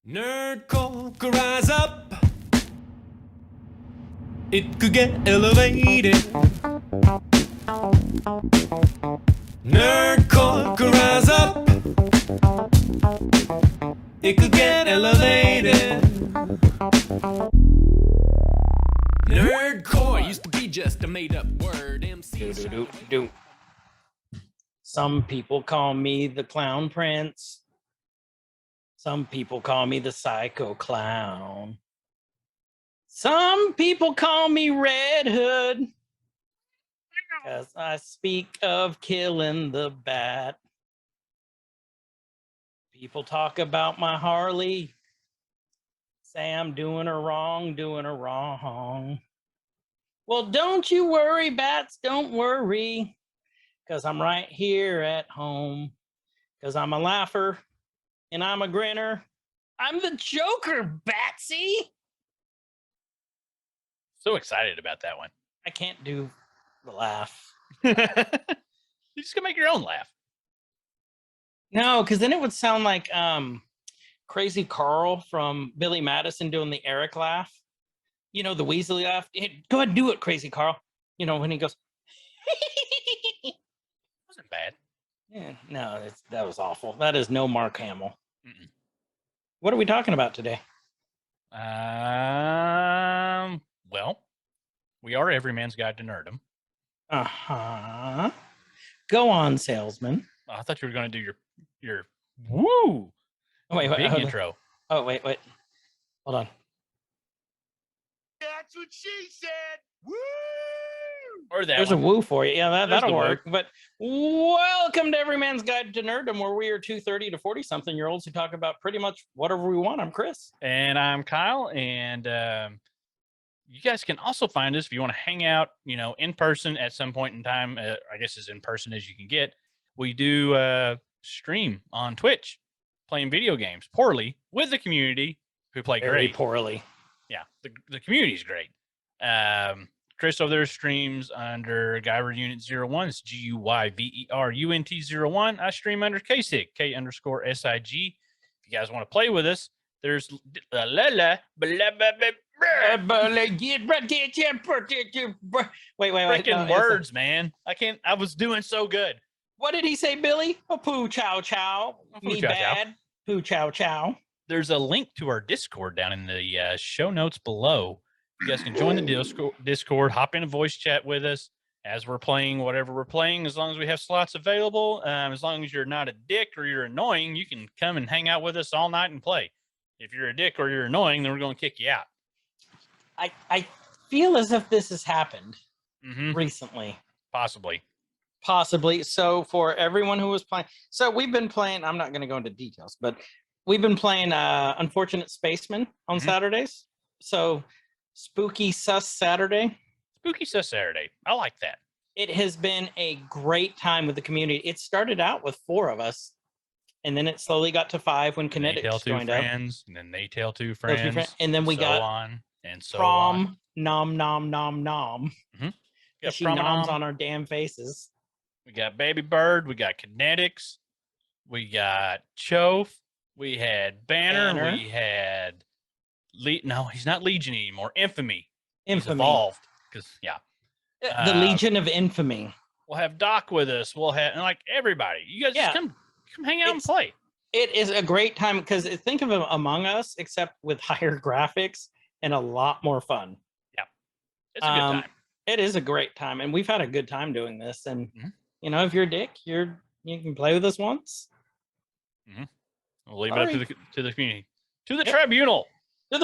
Nerdcore could rise up. It could get elevated. Nerdcore could rise up. It could get elevated. Nerdcore used to be just a made-up word. Do. Some people call me the Clown Prince. Some people call me the Psycho Clown. Some people call me Red Hood, because I speak of killing the bat. People talk about my Harley, say I'm doing her wrong. Well, don't you worry, bats, don't worry, because I'm right here at home, because I'm a laugher and I'm a grinner. I'm the Joker, Batsy. So excited about that one. I can't do the laugh. You just gonna make your own laugh. No, because then it would sound like Crazy Carl from Billy Madison doing the Eric laugh. You know, the Weasley laugh. Hey, go ahead and do it, Crazy Carl. You know, when he goes. Wasn't bad. Yeah, no, that was awful. That is no Mark Hamill. Mm-mm. What are we talking about today? Well, we are Every Man's Guide to Nerdom. Uh-huh. Go on, salesman. Oh, I thought you were going to do your woo Wait, big hold on. intro. Oh, wait. Hold on. That's what she said. Woo! Or that There's one. a woo for you. Yeah, There's that'll the woo. work. But welcome to Every Man's Guide to Nerdom, where we are two 30 to 40-something-year-olds who talk about pretty much whatever we want. I'm Chris. And I'm Kyle. And you guys can also find us if you want to hang out, in person at some point in time. I guess as in person as you can get. We do stream on Twitch, playing video games poorly with the community who play Very great. poorly. Yeah, the community's great. Chris over there streams under Guyver Unit 01. It's GUYVERUNT 01. I stream under KSIG, K_SIG. If you guys want to play with us, there's Wait. freaking No, words, man. I was doing so good. what did he say, Billy? Oh, poo chow chow. Poo Me chow chow. bad. Poo chow chow. There's a link to our Discord down in the show notes below. You guys can join the Discord, hop in a voice chat with us as we're playing whatever we're playing, as long as we have slots available. As long as you're not a dick or you're annoying, you can come and hang out with us all night and play. If you're a dick or you're annoying, then we're going to kick you out. I feel as if this has happened recently. Possibly. So for everyone who was playing, so we've been playing, I'm not going to go into details, but we've been playing Unfortunate Spaceman on Saturdays. So Spooky Sus Saturday. Spooky Sus Saturday. I like that. It has been a great time with the community. It started out with 4 of us, and then it slowly got to 5 when Kinetics joined up. And then they tell 2 friends. And then we got on and so Prom, on. nom. Got She Prom noms Nom. on our damn faces. We got Baby Bird. We got Kinetics. We got Chof. We had Banner. We had no, he's not Legion anymore. Infamy. He's evolved. Because The Legion of Infamy. We'll have Doc with us. We'll have everybody. You guys just come hang out and play. It is a great time because think of Among Us, except with higher graphics and a lot more fun. Yeah, it's a good time. It is a great time, and we've had a good time doing this. And if you're a dick, you can play with us once. We'll leave it up to the community, to the tribunal,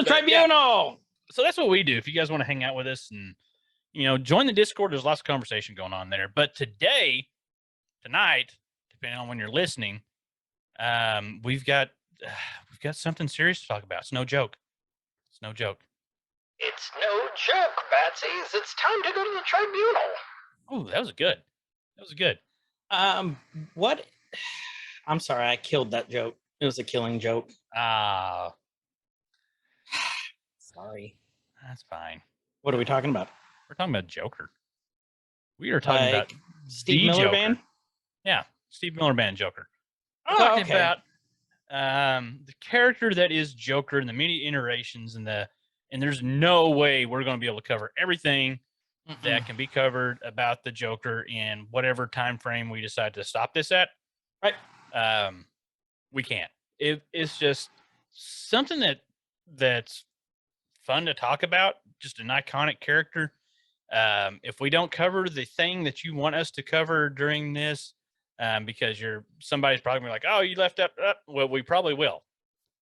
tribunal. So that's what we do. If you guys want to hang out with us and join the Discord, there's lots of conversation going on there. But tonight, depending on when you're listening, we've got something serious to talk about. It's no joke. It's no joke. It's no joke, Batsies. It's time to go to the tribunal. Oh, that was good. What? I'm sorry, I killed that joke. It was a killing joke. Sorry. That's fine. What are we talking about? We're talking about Joker. We are talking about Steve Miller Joker. Band? Yeah, Steve Miller Band Joker. We're Oh, talking okay. about the character that is Joker and the many iterations and there's no way we're going to be able to cover everything that can be covered about the Joker in whatever time frame we decide to stop this at. Right. We can't. It's just something that's fun to talk about. Just an iconic character. If we don't cover the thing that you want us to cover during this, because somebody's probably gonna be like, "Oh, you left out." Well, we probably will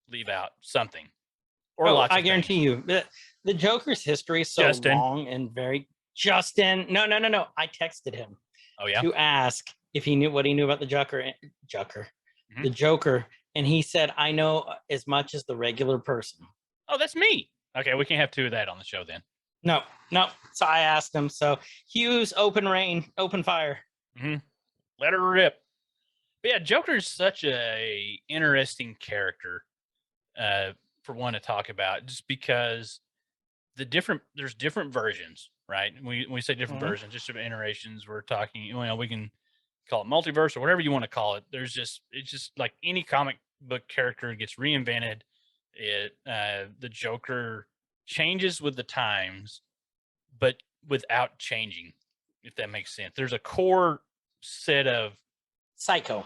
leave out something or lots. I of guarantee things. you, the Joker's history is so Justin. long and very. Justin, no. I texted him Oh yeah. to ask if he knew what he knew about the Joker. Mhm. The Joker, and he said, "I know as much as the regular person." Oh, that's me. Okay, we can't have two of that on the show then. No. So I asked him. So Hughes, open rain, open fire. Let her rip. But yeah, Joker's such a interesting character for one to talk about, just because there's different versions, right? We say different versions, just different iterations. We're talking, we can call it multiverse or whatever you want to call it. It's just like any comic book character gets reinvented. The Joker changes with the times, but without changing, if that makes sense. There's a core set of psycho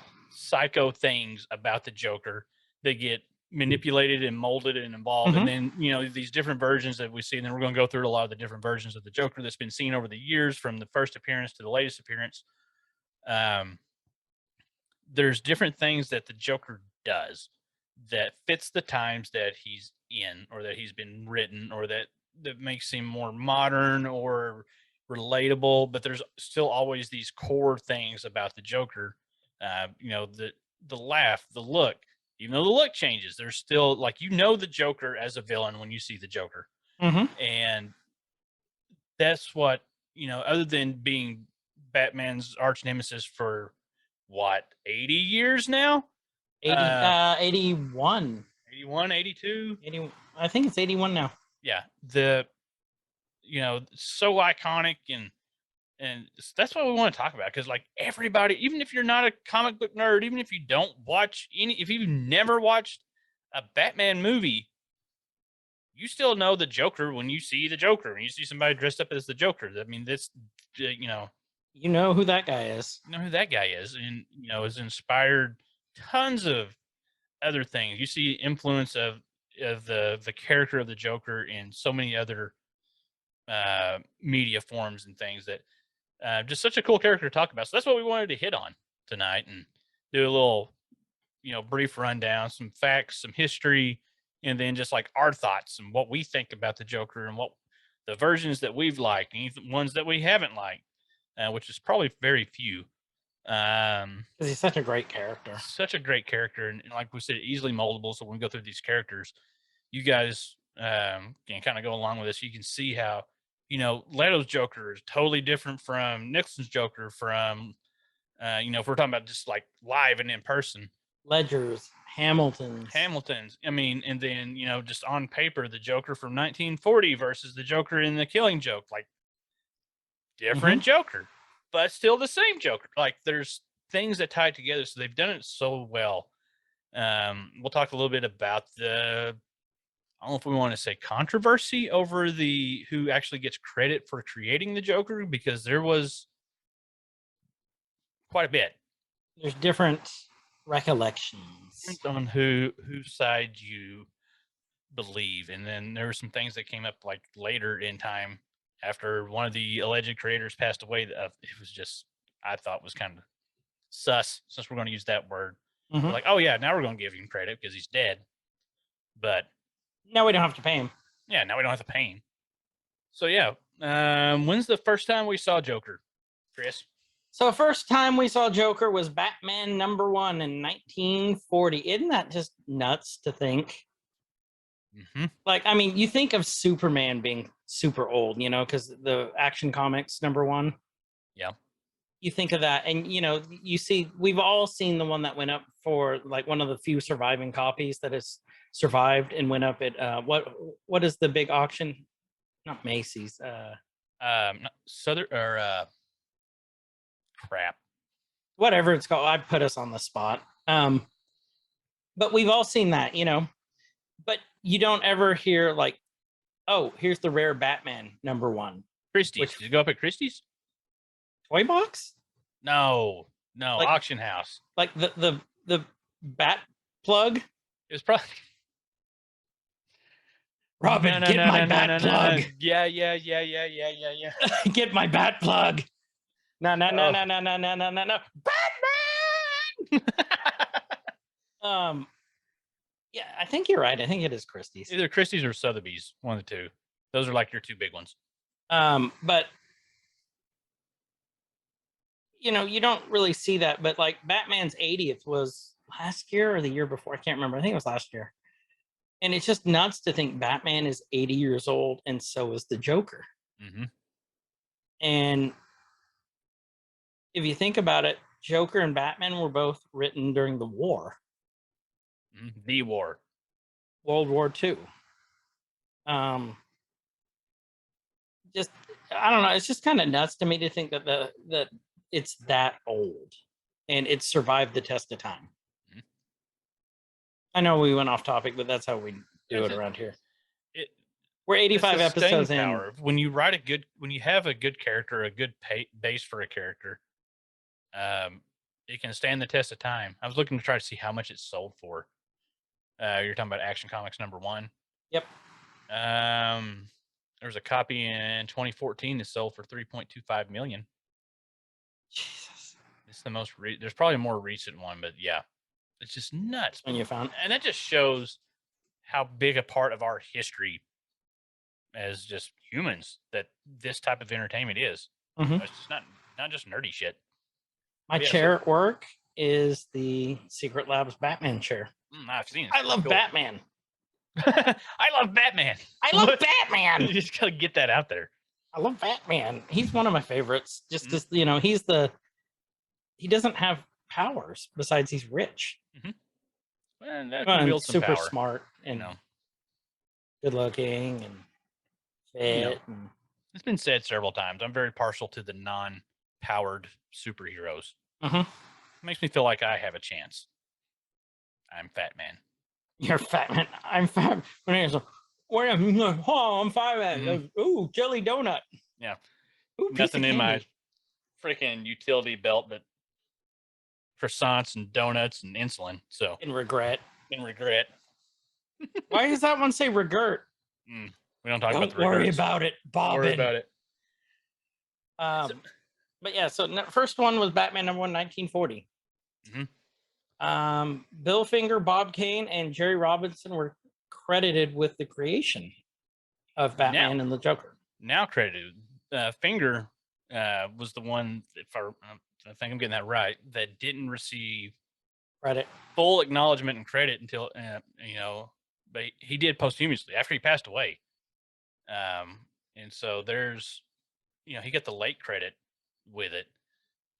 things about the Joker that get manipulated and molded and involved. And then, these different versions that we see, and then we're going to go through a lot of the different versions of the Joker that's been seen over the years, from the first appearance to the latest appearance. There's different things that the Joker does that fits the times that he's in, or that he's been written, or that makes him more modern or relatable. But there's still always these core things about the Joker. The laugh, the look. Even though the look changes, there's still, like, the Joker as a villain when you see the Joker. And that's what, other than being Batman's arch nemesis for 80 years now? 81. 81, 82? I think it's 81 now. Yeah. So iconic, and that's what we want to talk about, because like everybody, even if you're not a comic book nerd, even if you don't watch if you've never watched a Batman movie, you still know the Joker when you see the Joker, when you see somebody dressed up as the Joker. I mean, this, you know who that guy is. You know who that guy is, and has inspired tons of other things. You see influence of the character of the Joker in so many other media forms and things, that just such a cool character to talk about. So that's what we wanted to hit on tonight, and do a little, brief rundown, some facts, some history, and then just like our thoughts and what we think about the Joker, and what the versions that we've liked, and ones that we haven't liked, which is probably very few. Because he's such a great character. And like we said, easily moldable. So when we go through these characters, you guys can kind of go along with this. You can see how, Leto's Joker is totally different from Nixon's Joker, from, if we're talking about just like live and in person. Ledger's, Hamilton's. I mean, and then, just on paper, the Joker from 1940 versus the Joker in The Killing Joke, like different Joker, but still the same Joker. Like, there's things that tie together. So they've done it so well. We'll talk a little bit about I don't know if we want to say controversy over who actually gets credit for creating the Joker, because there was quite a bit. There's different recollections on whose side you believe. And then there were some things that came up like later in time, after one of the alleged creators passed away. It was just, I thought, was kind of sus, since we're going to use that word. Like, oh yeah, now we're going to give him credit because he's dead. But now we don't have to pay him. Yeah, now we don't have to pay him. So yeah, when's the first time we saw Joker, Chris? So the first time we saw Joker was Batman #1 in 1940. Isn't that just nuts to think? Like, I mean, you think of Superman being super old, because the Action Comics #1. Yeah. You think of that, and you see, we've all seen the one that went up for like one of the few surviving copies that has survived and went up at what is the big auction? Not Macy's. Southern or crap. Whatever it's called. I put us on the spot. But we've all seen that, but you don't ever hear like, oh, here's the rare Batman #1 Christie's. Which- Did you go up at Christie's? toy box, No, Like- auction house. like the bat plug. It was probably Robin, get my bat plug. Yeah. Get my bat plug. No, Oh. Batman. Yeah, I think you're right. I think it is Christie's. Either Christie's or Sotheby's, one of the two. Those are like your two big ones. But you don't really see that. But like Batman's 80th was last year or the year before. I can't remember. I think it was last year. And it's just nuts to think Batman is 80 years old, and so is the Joker. Mm-hmm. And if you think about it, Joker and Batman were both written during the war, The war. World War II. Just I don't know. It's just kind of nuts to me to think that that it's that old, and it survived the test of time. Mhm. I know we went off topic, but that's how we do it around here. We're 85 the staying episodes in. power. When you have a good character, a good base for a character, it can stand the test of time. I was looking to try to see how much it sold for. You're talking about Action Comics #1. Yep. There was a copy in 2014 that sold for 3.25 million. Jesus. It's the most. There's probably a more recent one, but yeah, it's just nuts. When you found And that just shows how big a part of our history as just humans that this type of entertainment is. Mhm. It's just not just nerdy shit. my Yeah, chair at work is the Secret Labs Batman chair. I've seen it. I love Cool. Batman. I love Batman. I love What? Batman. You just gotta get that out there. I love Batman. He's one of my favorites. Just Mhm. as he doesn't have powers besides he's rich And that and reveals some super power. smart You and know, good looking and fit. And it's been said several times. I'm very partial to the non-powered superheroes. Mhm. It makes me feel like I have a chance. I'm Fat Man. You're fat man. I'm fat. When he's like, oh, I'm 5'8". Ooh, jelly donut. Yeah. Ooh, piece Nothing of in my candy. freaking utility belt but croissants and donuts and insulin. So, And regret. and regret. Why does that one say regurt? We don't talk about Don't the worry regrets. about it, Don't Bobbin. worry about it. But yeah, so first one was Batman #1, 1940. Bill Finger, Bob Kane, and Jerry Robinson were credited with the creation of Batman and the Joker. Now credited. Finger was the one, if I think I'm getting that right, that didn't receive Credit. full acknowledgement and credit until, but he did posthumously after he passed away. And so there's, he got the late credit with it.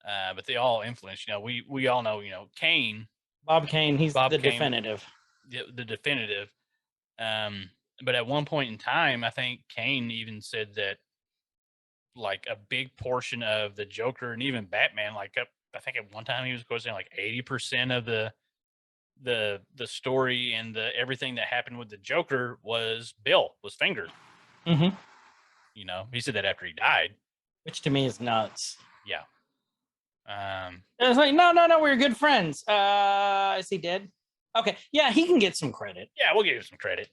But they all influenced, we all know, Kane, Bob Kane, he's Bob the Kane. definitive. the definitive. But at one point in time, I think Kane even said that like a big portion of the Joker and even Batman, I think at one time he was saying like 80% of the story and the everything that happened with the Joker was Finger. Mhm. He said that after he died. Which to me is nuts. Yeah. And it's like, no, we're good friends. Is he dead? Okay, yeah, he can get some credit. Yeah, we'll give you some credit.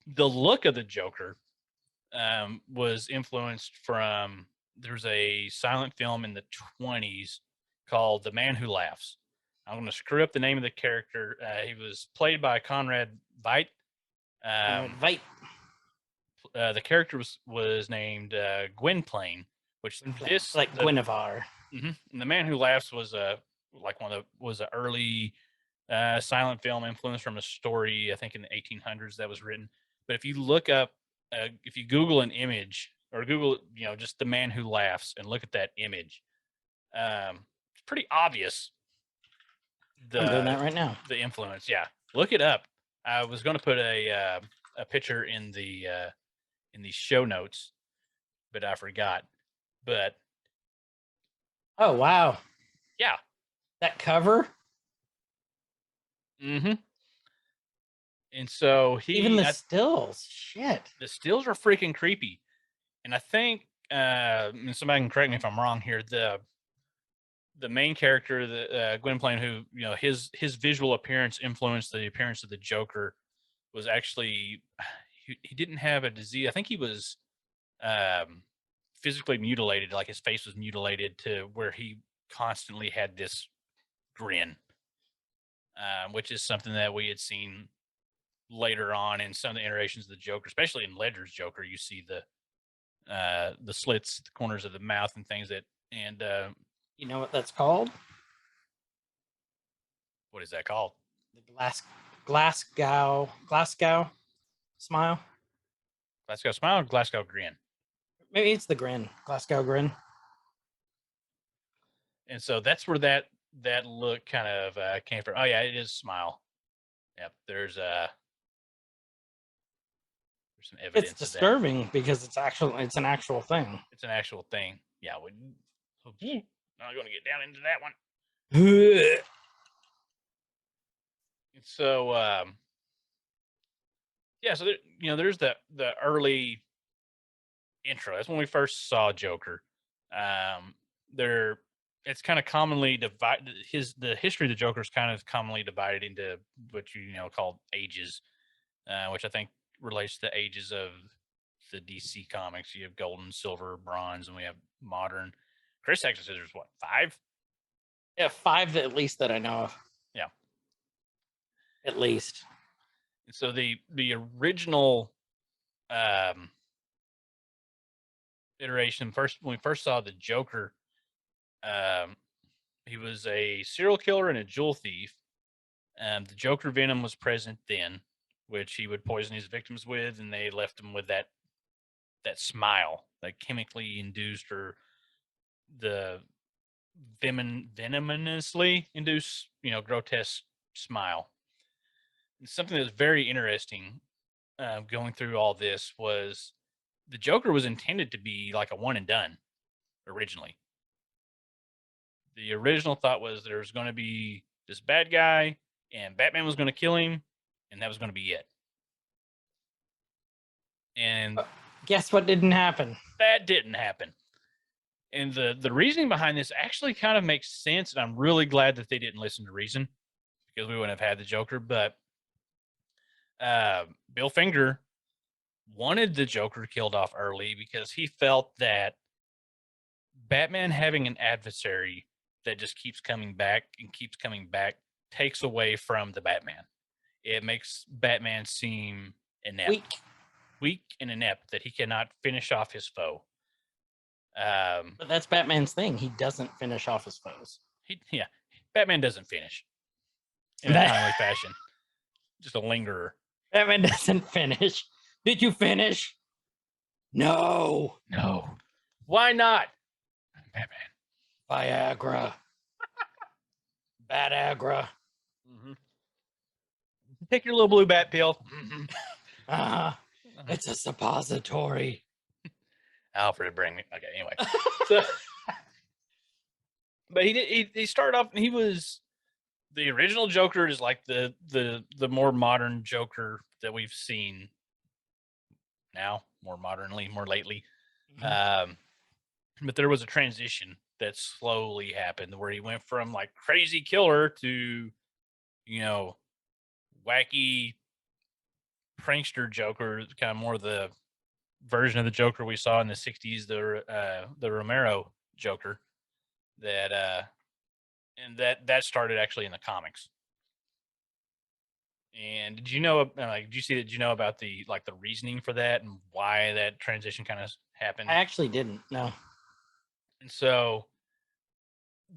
The look of the Joker was influenced from, there's a silent film in the 1920s called The Man Who Laughs. I'm going to screw up the name of the character. He was played by Conrad Veidt. Veidt. The character was named Gwynplaine, which this Like Guinevere. And The Man Who Laughs was was an early silent film influence from a story, I think in the 1800s that was written. But if you look up, if you Google an image or Google, just The Man Who Laughs and look at that image, it's pretty obvious. I'm doing that right now. The influence, yeah. Look it up. I was going to put a picture in the show notes, but I forgot. But Oh wow, yeah, that cover. Mm-hmm. And so Even the stills, shit. the stills are freaking creepy. And I think, and somebody can correct me if I'm wrong here, the main character, the Gwen playing, who, you know, his visual appearance influenced the appearance of the Joker, was actually he didn't have a disease. I think he was physically mutilated, like his face was mutilated to where he constantly had this grin, which is something that we had seen later on in some of the iterations of the Joker, especially in Ledger's Joker. You see the slits, the corners of the mouth, and things that. And You know what that's called? what is that called? The Glasgow smile. Glasgow smile, or Glasgow grin. Maybe it's the grin, Glasgow grin. And so that's where that look kind of came from. Oh yeah, it is smile. Yep, there's some evidence. It's disturbing because it's an actual thing. It's an actual thing. Yeah, we. Oops, not going to get down into that one. So yeah, so there, you know, there's the early intro. That's when we first saw Joker. There, it's kind of commonly divided. The history of the Joker is kind of commonly divided into what you know called ages, which I think relates to the ages of the DC comics. You have golden, silver, bronze, and we have modern. Chris actually says there's what, 5? Yeah, 5 at least that I know of. Yeah, at least. and so the original iteration, when we first saw the Joker, he was a serial killer and a jewel thief. The Joker venom was present then, which he would poison his victims with, and they left him with that smile, that chemically induced, or the venomously induced, you know, grotesque smile. And something that's very interesting going through all this was the Joker was intended to be like a one and done originally. The original thought was there was going to be this bad guy and Batman was going to kill him, and that was going to be it. And guess what didn't happen? That didn't happen. And the reasoning behind this actually kind of makes sense, and I'm really glad that they didn't listen to reason, because we wouldn't have had the Joker. But Bill Finger wanted the Joker killed off early because he felt that Batman having an adversary that just keeps coming back and keeps coming back takes away from the Batman. It makes Batman seem inept. Weak and inept, that he cannot finish off his foe. But that's Batman's thing. He doesn't finish off his foes. Batman doesn't finish in a timely fashion. Just a lingerer. Batman doesn't finish. Did you finish? No. Why not? Batman. Viagra. Badagra. Mm-hmm. Take your little blue bat pill. It's a suppository. Alfred, bring me. Okay, anyway. So, but he started off, and he was the original Joker is like the more modern Joker that we've seen now, more modernly, more lately. Mm-hmm. But there was a transition that slowly happened where he went from like crazy killer to, you know, wacky prankster Joker, kind of more the version of the Joker we saw in the 60s, the Romero Joker, that and that started actually in the comics. And did you know, like, did you know about the reasoning for that and why that transition kind of happened? I actually didn't, no. And so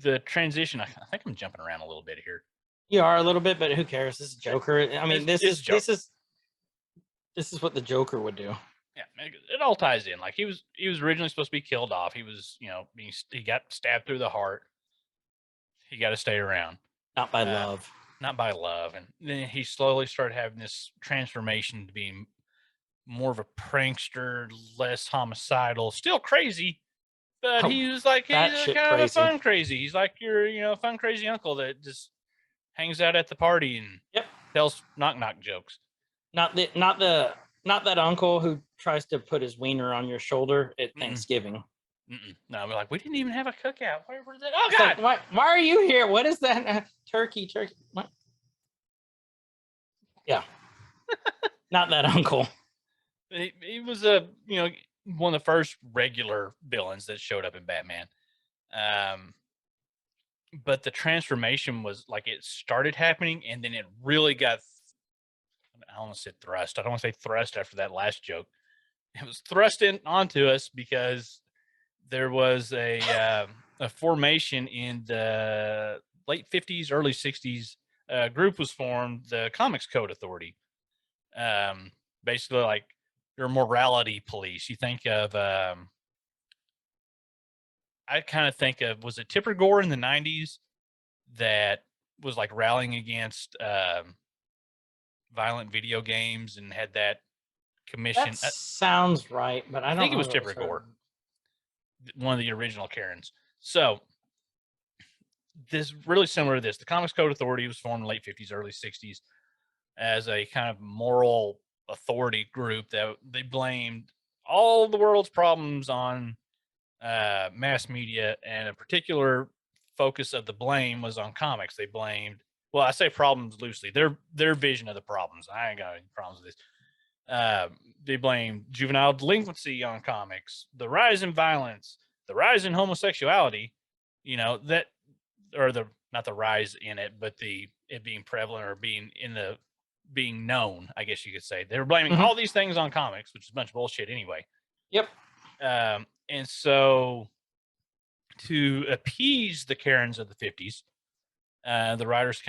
the transition, I think I'm jumping around a little bit here. You are a little bit, but who cares? This is Joker. I mean, this is what the Joker would do. Yeah, it all ties in. Like he was originally supposed to be killed off. He was, you know, he got stabbed through the heart. He got to stay around. Not by love. Not by love. And then he slowly started having this transformation to being more of a prankster, less homicidal, still crazy, but he was like, he's kind of a fun crazy. He's like your, you know, fun crazy uncle that just hangs out at the party and Yep. tells knock jokes. Not that uncle who tries to put his wiener on your shoulder at Thanksgiving. No, we're like, we didn't even have a cookout. Where's that? Oh It's God! like, why are you here? What is that? Turkey. What? Yeah. Not that uncle. He was one of the first regular villains that showed up in Batman. But the transformation was like it started happening, and then it really got. I want to say thrust. I don't want to say thrust after that last joke. It was thrust onto us because there was a formation in the late 50s, early 60s. Group was formed, the Comics Code Authority. Basically, like your morality police. You think of, I kind of think of, was it Tipper Gore in the 90s that was like rallying against violent video games and had that commission? That sounds right, but I don't think it know was what Tipper Gore, one of the original Karens. So this really similar to this. The Comics Code Authority was formed in the late 50s, early 60s as a kind of moral authority group that they blamed all the world's problems on mass media, and a particular focus of the blame was on comics. They blamed, well, I say problems loosely, their vision of the problems. I ain't got any problems with this. They blamed juvenile delinquency on comics, the rise in violence, the rise in homosexuality, that, or not the rise in it, but it being prevalent or being known, I guess you could say. They were blaming all these things on comics, which is a bunch of bullshit anyway. Yep. And so to appease the Karens of the 50s, the writers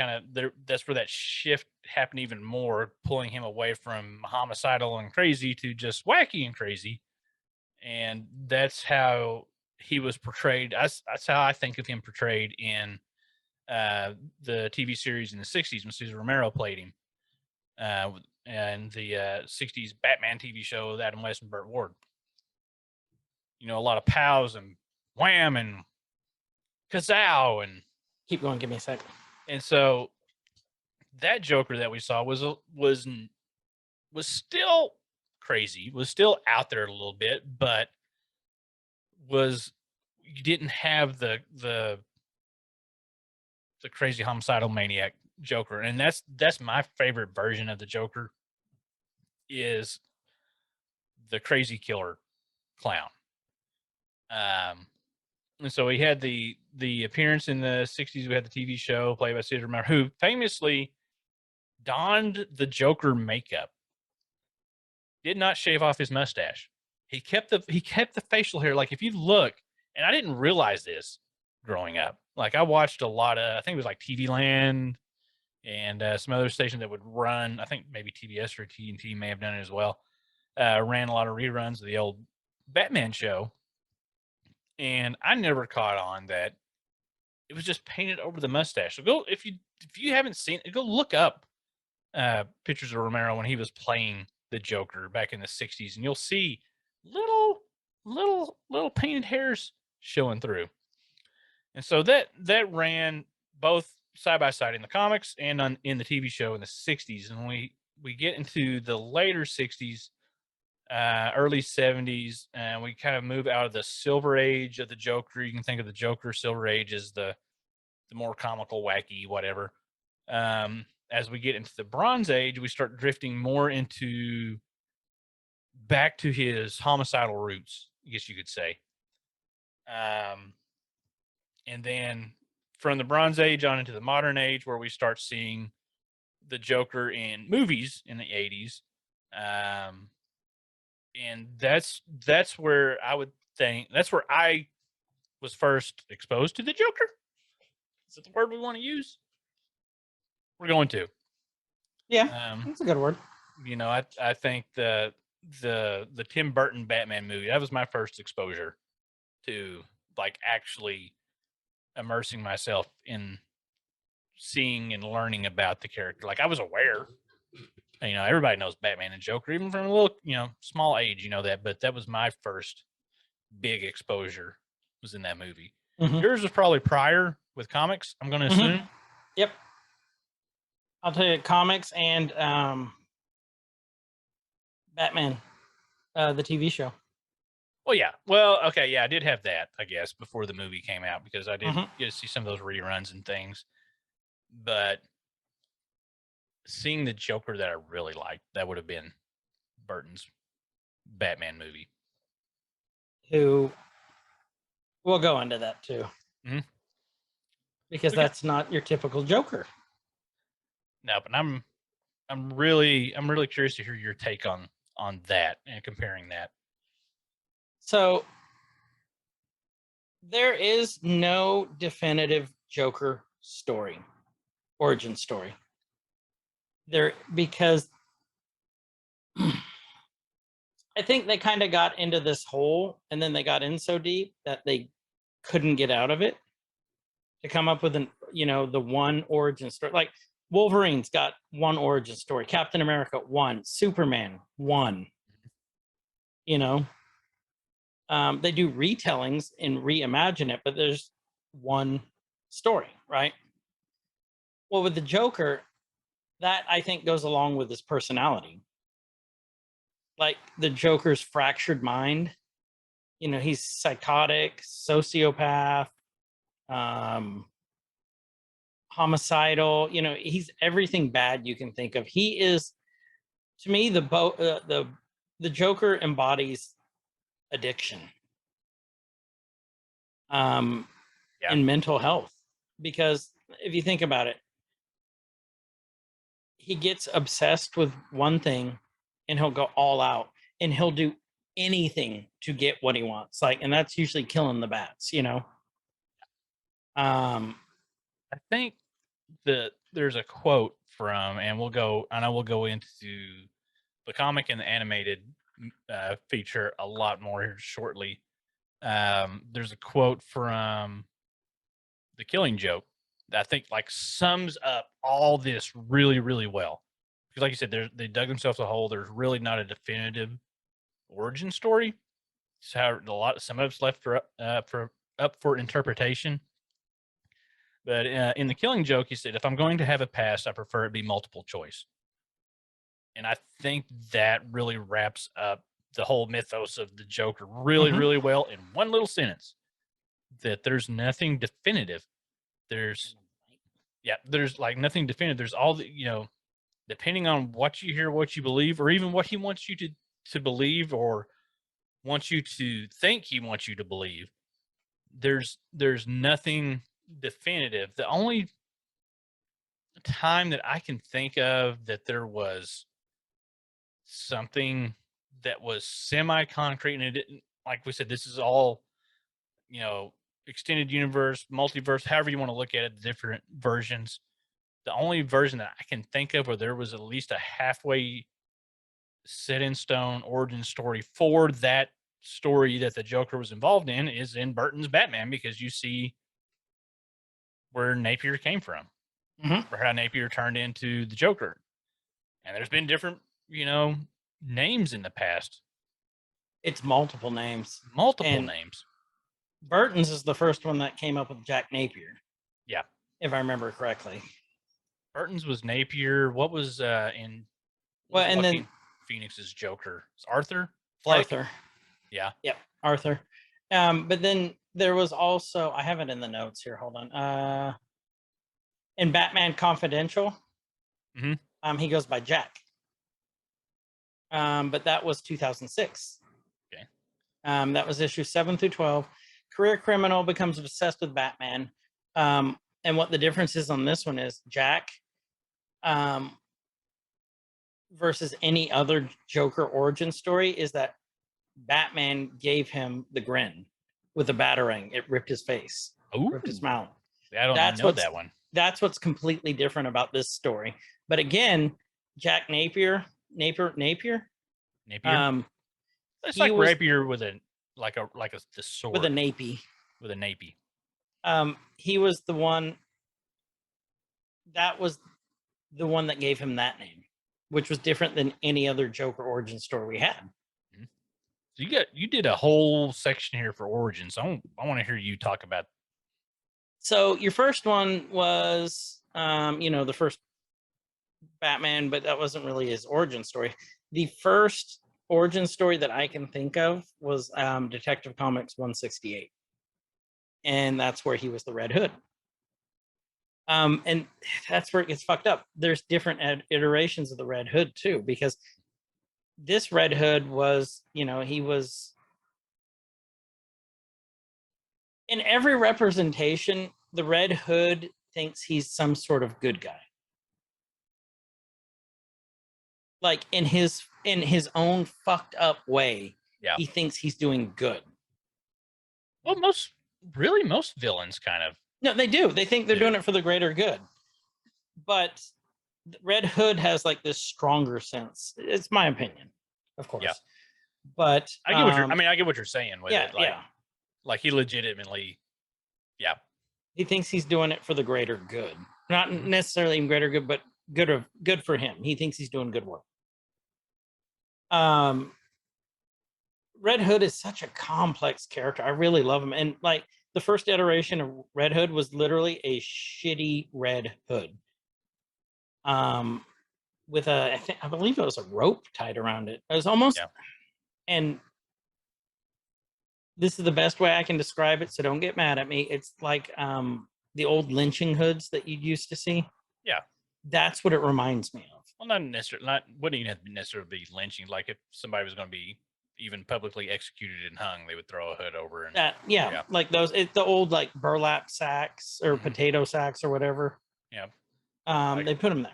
that's where that shift happened even more, pulling him away from homicidal and crazy to just wacky and crazy. And that's how he was portrayed. That's how I think of him portrayed in the TV series in the 60s when Cesar Romero played him. And the 60s Batman TV show with Adam West and Burt Ward. A lot of pows and wham and kazow and keep going. Give me a sec. And so that Joker that we saw was still crazy, was still out there a little bit, but you didn't have the crazy homicidal maniac Joker. And that's my favorite version of the Joker, is the crazy killer clown. And so we had the appearance in the 60s. We had the TV show played by Cesar Romero, who famously donned the Joker makeup, did not shave off his mustache. He kept the facial hair. Like if you look, and I didn't realize this growing up. Like I watched a lot of, I think it was like TV Land and some other station that would run. I think maybe TBS or TNT may have done it as well. Ran a lot of reruns of the old Batman show. And I never caught on that it was just painted over the mustache. So go, if you haven't seen it, go look up pictures of Romero when he was playing the Joker back in the 60s, and you'll see little painted hairs showing through. And so that ran both side by side in the comics and in the TV show in the 60s. And we get into the later 60s, early 70s, and we kind of move out of the Silver Age of the Joker. You can think of the Joker Silver Age as the more comical, wacky, whatever. As we get into the Bronze Age, we start drifting more into back to his homicidal roots, I guess you could say. And then from the Bronze Age on into the modern age, where we start seeing the Joker in movies in the 80s. And that's where I would think, that's where I was first exposed to the Joker. Is that the word we want to use? We're going to. Yeah, that's a good word. I think the Tim Burton Batman movie, that was my first exposure to like actually immersing myself in seeing and learning about the character. Like I was aware, everybody knows Batman and Joker, even from a little, small age, that, but that was my first big exposure, was in that movie. Yours was probably prior with comics, I'm going to assume. Yep. I'll tell you, comics and Batman, the TV show. Well, yeah. Well, okay, yeah, I did have that, I guess, before the movie came out because I did Mhm. get to see some of those reruns and things. But seeing the Joker that I really liked, that would have been Burton's Batman movie. Who we'll go into that too, Mhm. because Okay. that's not your typical Joker. No, but I'm really curious to hear your take on that and comparing that. So there is no definitive Joker story, origin story. There, because I think they kind of got into this hole and then they got in so deep that they couldn't get out of it to come up with the one origin story. Like Wolverine's got one origin story, Captain America one, Superman one. You know, they do retellings and reimagine it, but there's one story, right? Well, with the Joker, that I think goes along with his personality. Like the Joker's fractured mind. He's psychotic, sociopath, um, homicidal. He's everything bad you can think of. He is, to me, the Joker embodies addiction, Yeah. and mental health. Because if you think about it, he gets obsessed with one thing, and he'll go all out, and he'll do anything to get what he wants. And that's usually killing the bats. Um, I think that there's a quote from, and I know we'll go into the comic and the animated feature a lot more here shortly. There's a quote from The Killing Joke that I think like sums up all this really, really well. Because like you said, they dug themselves a hole. There's really not a definitive origin story. So some of it's left for up for interpretation. But in The Killing Joke, he said, "If I'm going to have a past, I prefer it be multiple choice." And I think that really wraps up the whole mythos of the Joker really, Mhm. really well in one little sentence. That there's nothing definitive. There's like nothing definitive. There's all depending on what you hear, what you believe, or even what he wants you to believe, or wants you to think he wants you to believe. There's nothing definitive. The only time that I can think of that there was something that was semi concrete, and it didn't, like we said, this is all, extended universe, multiverse, however you want to look at it, the different versions. The only version that I can think of where there was at least a halfway set in stone origin story for that story that the Joker was involved in is in Burton's Batman, because you see where Napier came from, Mhm. or how Napier turned into the Joker. And there's been different, names in the past, It's multiple names. multiple And names. Burton's is the first one that came up with Jack Napier, Yeah. if I remember correctly. Burton's was Napier. What was in Well, what was and Joaquin then Phoenix's Joker? It's Arthur Fleck. Arthur. Yeah. Yep, Arthur. But then there was also, I have it in the notes here. Hold on. In Batman Confidential, Mhm. he goes by Jack. But that was 2006. Okay. That was issue 7 through 12. Career criminal becomes obsessed with Batman. And what the difference is on this one is Jack, versus any other Joker origin story, is that Batman gave him the grin with the batarang. It ripped his face, ripped his Ooh. mouth. I don't That's know what's that one. that's what's completely different about this story. But again, Jack Napier, Napier. It's he like was rapier with a the sword with a napy. with a napy. He was the one that was the one that gave him that name, which was different than any other Joker origin story we had. Mhm. So you did a whole section here for origins. I want to hear you talk about. So your first one was, the first Batman, but that wasn't really his origin story. The first origin story that I can think of was Detective Comics 168. And that's where he was the Red Hood. And that's where it gets fucked up. There's different iterations of the Red Hood too, because this Red Hood was, he was in every representation. The Red Hood thinks he's some sort of good guy. Like in his own fucked up way, Yeah. he thinks he's doing good. Well, most villains kind of. No, they do. They think they're Yeah. doing it for the greater good. But Red Hood has like this stronger sense. It's my opinion, of course. Yeah. But I get what you're. I mean, I get what you're saying with it. Like, yeah. Like he legitimately. Yeah. He thinks he's doing it for the greater good, not necessarily even greater good, but good for him. He thinks he's doing good work. Red Hood is such a complex character. I really love him, and like the first iteration of Red Hood was literally a shitty Red Hood. With I believe it was a rope tied around it. It was almost, and this is the best way I can describe it, so don't get mad at me. It's like the old lynching hoods that you used to see. Yeah. That's what it reminds me of. Well, not necessarily. Wouldn't even necessarily be lynching. Like if somebody was going to be even publicly executed and hung, they would throw a hood over. And like those. It's the old like burlap sacks or potato sacks or whatever. Yeah. They put them there.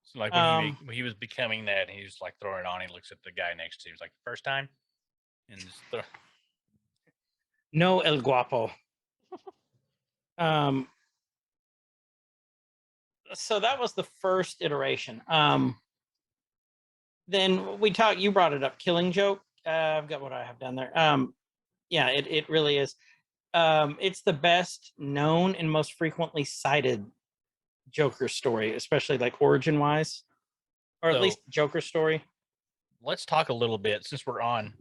So like when he was becoming that, he was like throwing it on. He looks at the guy next to him. He's like, first time, and just No El Guapo. So that was the first iteration. Then we talked. You brought it up. Killing Joke. I've got what I have down there. Yeah, it really is. It's the best known and most frequently cited Joker story, especially like origin wise, or at least Joker story. Let's talk a little bit since we're on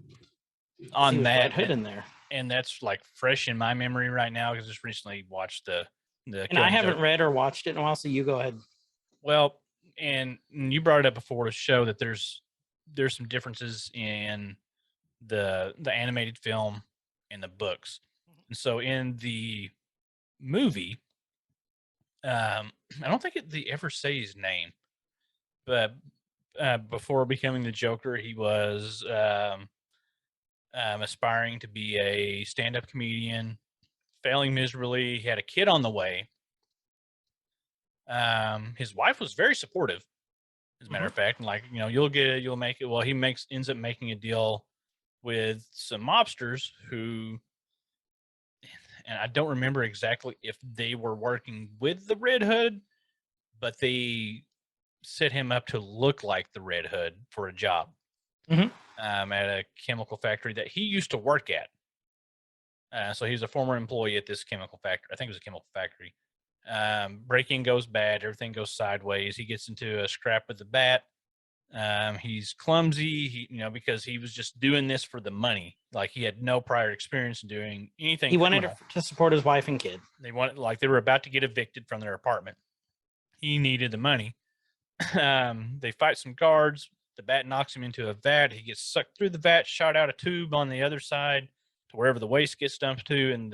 that Red Hood in there, and that's like fresh in my memory right now because I just recently watched the. And I haven't read or watched it in a while, so you go ahead. Well, and you brought it up before to show that there's some differences in the animated film and the books. And so in the movie, I don't think they ever say his name, but before becoming the Joker, he was aspiring to be a stand-up comedian, failing miserably. He had a kid on the way. His wife was very supportive, as a matter of fact, and like, you'll make it. Well, he ends up making a deal with some mobsters who, and I don't remember exactly if they were working with the Red Hood, but they set him up to look like the Red Hood for a job at a chemical factory that he used to work at. So he's a former employee at this chemical factory. I think it was a chemical factory. Breaking goes bad. Everything goes sideways. He gets into a scrap with the bat. He's clumsy, because he was just doing this for the money. Like he had no prior experience in doing anything. He wanted to support his wife and kid. They were about to get evicted from their apartment. He needed the money. They fight some guards. The bat knocks him into a vat. He gets sucked through the vat, shot out a tube on the other side to wherever the waste gets dumped to, and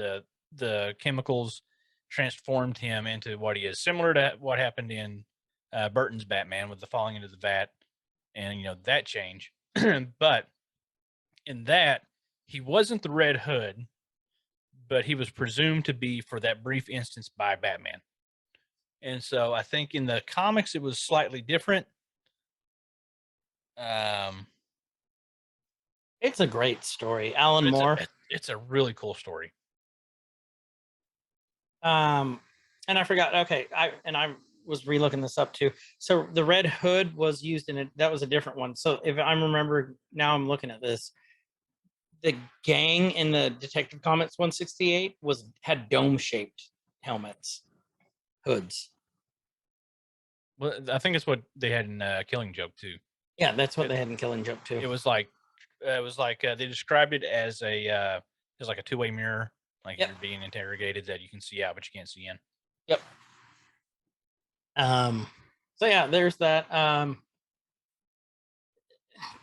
the chemicals transformed him into what he is, similar to what happened in Burton's Batman with the falling into the vat and that change. But in that, he wasn't the Red Hood, but he was presumed to be for that brief instance by Batman. And so I think in the comics it was slightly different. It's a great story. Alan Moore. It's a really cool story. And I forgot. Okay, I was relooking this up too. So the Red Hood was used in it. That was a different one. So if I'm remembering now, I'm looking at this. The gang in the Detective Comics 168 had dome-shaped helmets, hoods. Well, I think it's what they had in Killing Joke too. Yeah, that's what they had in Killing Joke too. It was like they described it as like a two-way mirror, like you're being interrogated that you can see out but you can't see in. Yep. So yeah, there's that.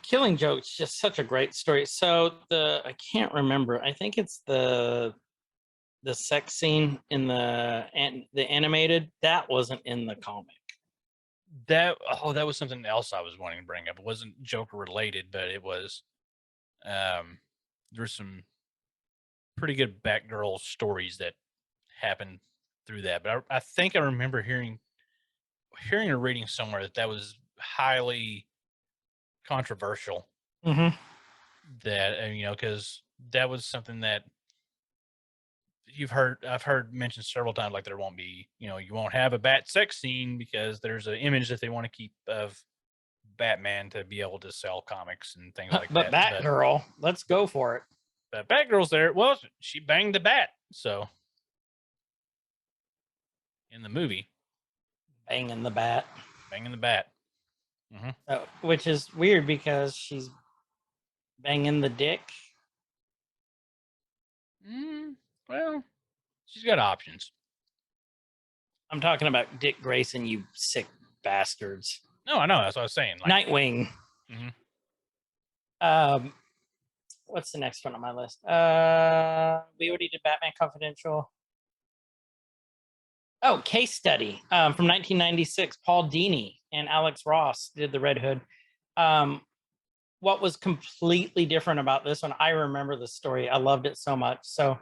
Killing Joke's just such a great story. So I can't remember. I think it's the sex scene in the animated that wasn't in the comic. That was something else I was wanting to bring up. It wasn't Joker related, but it was. There's some pretty good Batgirl stories that happened through that. But I think I remember hearing or reading somewhere that was highly controversial. Mm-hmm. That because that was something that I've heard mentioned several times. Like there won't be, you won't have a bat sex scene because there's an image that they want to keep of Batman to be able to sell comics and things like But that. Batgirl, let's go for it. But Batgirl's there. Well, she banged the bat, so in the movie, Banging the bat. banging the bat. Which is weird because she's banging the dick. Well, she's got options. I'm talking about Dick Grayson, you sick bastards. No, I know. That's what I was saying. Like, Nightwing. Mhm. What's the next one on my list? We already did Batman Confidential. Oh, Case Study from 1996. Paul Dini and Alex Ross did the Red Hood. What was completely different about this one? I remember the story. I loved it so much. So,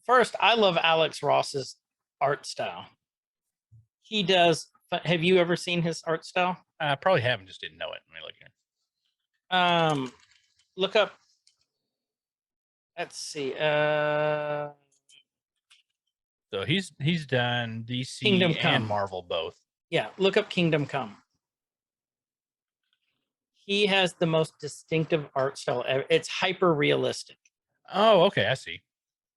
first, I love Alex Ross's art style. He does. Have you ever seen his art style? I probably haven't, just didn't know it. Let me look here. Look up. Let's see. So he's done DC Kingdom and Come. Marvel both. Yeah, look up Kingdom Come. He has the most distinctive art style ever. It's hyper realistic. Oh, okay, I see.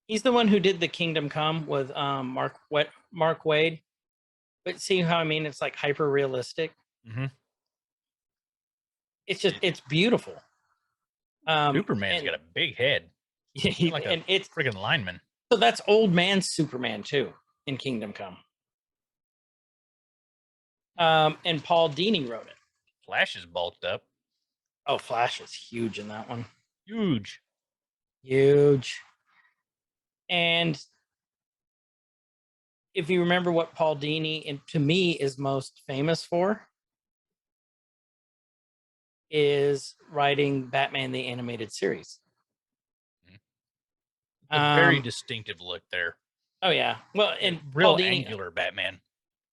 He's the one who did the Kingdom Come with Mark Wade. But see how I mean? It's like hyper realistic. Mm-hmm. It's beautiful. Superman's got a big head. Like and it's friggin' lineman. So that's old man Superman too in Kingdom Come. And Paul Dini wrote it. Flash is bulked up. Oh, Flash is huge in that one. Huge. And if you remember what Paul Dini, and to me, is most famous for, is writing Batman the Animated Series. A very distinctive look there. Oh yeah, well, and real Paul Dini, angular Batman.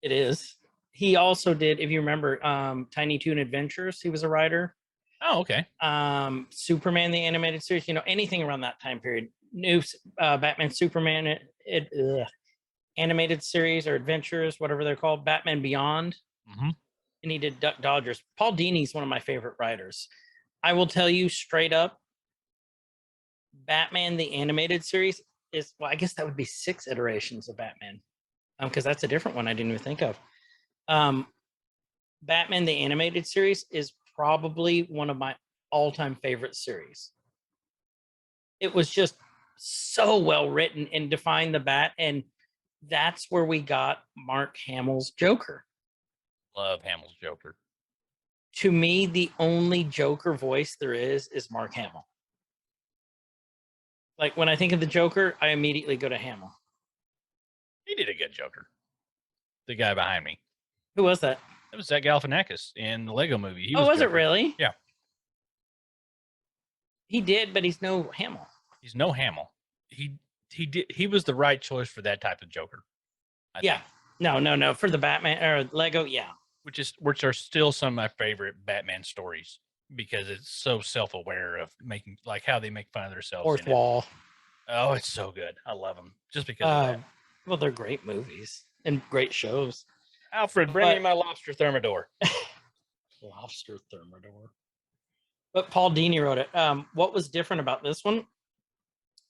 It is. He also did, if you remember, Tiny Toon Adventures. He was a writer. Oh, okay. Superman the Animated Series. Anything around that time period. New Batman Superman animated series or adventures, whatever they're called. Batman Beyond. Mm-hmm. And he did Duck Dodgers. Paul Dini's one of my favorite writers. I will tell you straight up, Batman the Animated Series is, well, I guess that would be 6 iterations of Batman, because that's a different one I didn't even think of. Batman the Animated Series is probably one of my all-time favorite series. It was just so well written and defined the Bat, and that's where we got Mark Hamill's Joker. Love Hamill's Joker. To me, the only Joker voice there is Mark Hamill. Like, when I think of the Joker, I immediately go to Hamill. He did a good Joker. The guy behind me. Who was that? That was Zach Galifianakis in the Lego movie. He was Joker. It really? Yeah. He did, but he's no Hamill. He's no Hamill. He was the right choice for that type of Joker. I think. No. For the Batman or Lego, yeah. Which are still some of my favorite Batman stories because it's so self-aware of making, like, how they make fun of themselves. Fourth Wall. Oh, it's so good. I love them just because of that. Well, they're great movies and great shows. Alfred, bring me my lobster thermidor. Lobster thermidor. But Paul Dini wrote it. What was different about this one?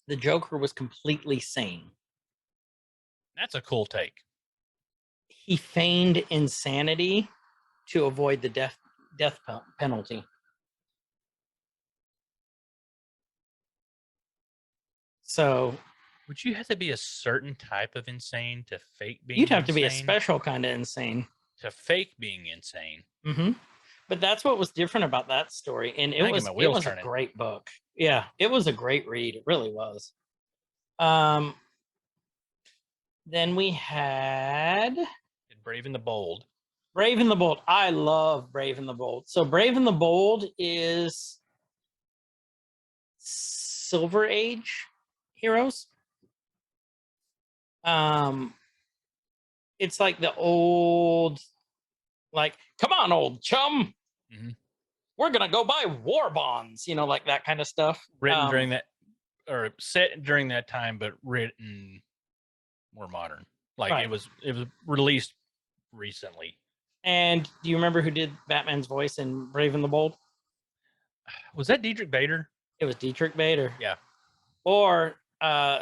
The Joker was completely sane. That's a cool take. He feigned insanity to avoid the death penalty. So, would you have to be a certain type of insane to fake being? You'd have to be a insane? special kind of insane. to fake being insane. Mm-hmm. But that's what was different about that story, and I get my wheels it was a turning. great book. Yeah, it was a great read. It really was. Then we had Brave and the Bold. Brave and the Bold. I love Brave and the Bold. So Brave and the Bold is Silver Age heroes. It's like the old, like, come on, old chum. Mhm. We're gonna go buy war bonds, you know, like that kind of stuff. Written during that, or set during that time, but written more modern. Like Right. it was released recently. And do you remember who did Batman's voice in Brave and the Bold? Was that Dietrich Bader? It was Dietrich Bader. Yeah. Or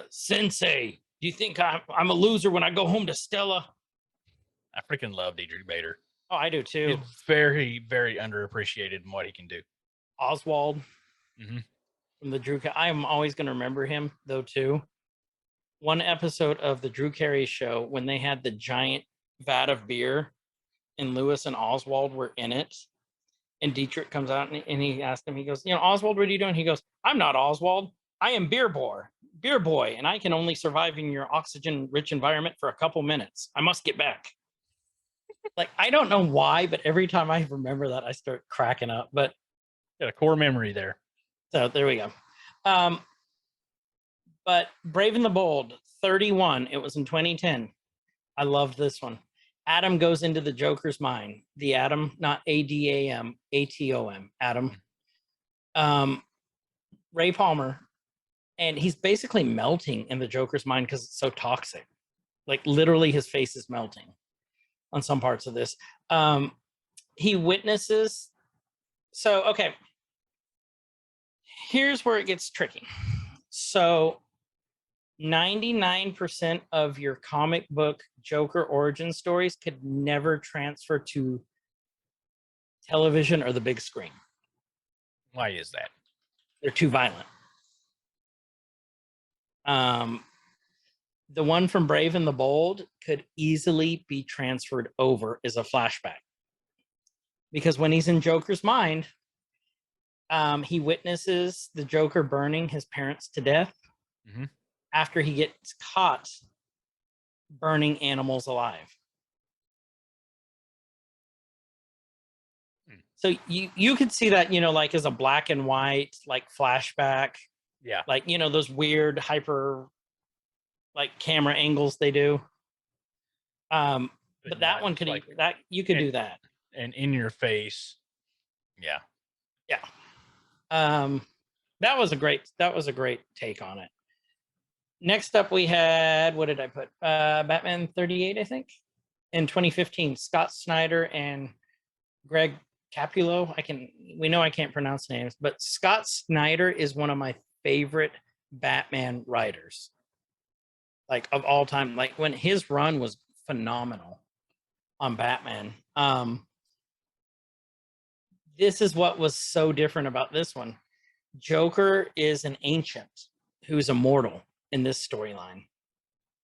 Sensei, do you think I'm a loser when I go home to Stella? I freaking love Dietrich Bader. Oh, I do too. He's very, very underappreciated in what he can do. Oswald Mhm. from the Drew. I am always going to remember him though too. One episode of the Drew Carey Show when they had the giant vat of beer, and Lewis and Oswald were in it, and Dietrich comes out and he asked him. He goes, "You know, Oswald, what are you doing?" He goes, "I'm not Oswald. I am Beer Boy, and I can only survive in your oxygen-rich environment for a couple minutes. I must get back." Like, I don't know why, but every time I remember that, I start cracking up. But Got a core memory there. so there we go. But Brave and the Bold, 31. It was in 2010. I loved this one. Adam goes into the Joker's mind. The Atom, not ADAM, ATOM. Adam. Ray Palmer. And he's basically melting in the Joker's mind because it's so toxic. Like literally his face is melting on some parts of this. He witnesses. So, okay. Here's where it gets tricky. So 99% of your comic book Joker origin stories could never transfer to television or the big screen. Why is that? They're too violent. The one from Brave and the Bold could easily be transferred over as a flashback. Because when he's in Joker's mind, he witnesses the Joker burning his parents to death after he gets caught burning animals alive. So you could see that, you know, like as a black and white, like flashback. Yeah. Like, you know, those weird hyper, like camera angles they do. But that one could, like, that you could do that. And in your face. Yeah. Yeah. That was a great take on it. Next up we had, what did I put? Batman 38, I think, in 2015. Scott Snyder and Greg Capullo. We know I can't pronounce names, but Scott Snyder is one of my favorite Batman writers, like of all time. Like when his run was phenomenal on Batman. This is what was so different about this one. Joker is an ancient who's immortal in this storyline,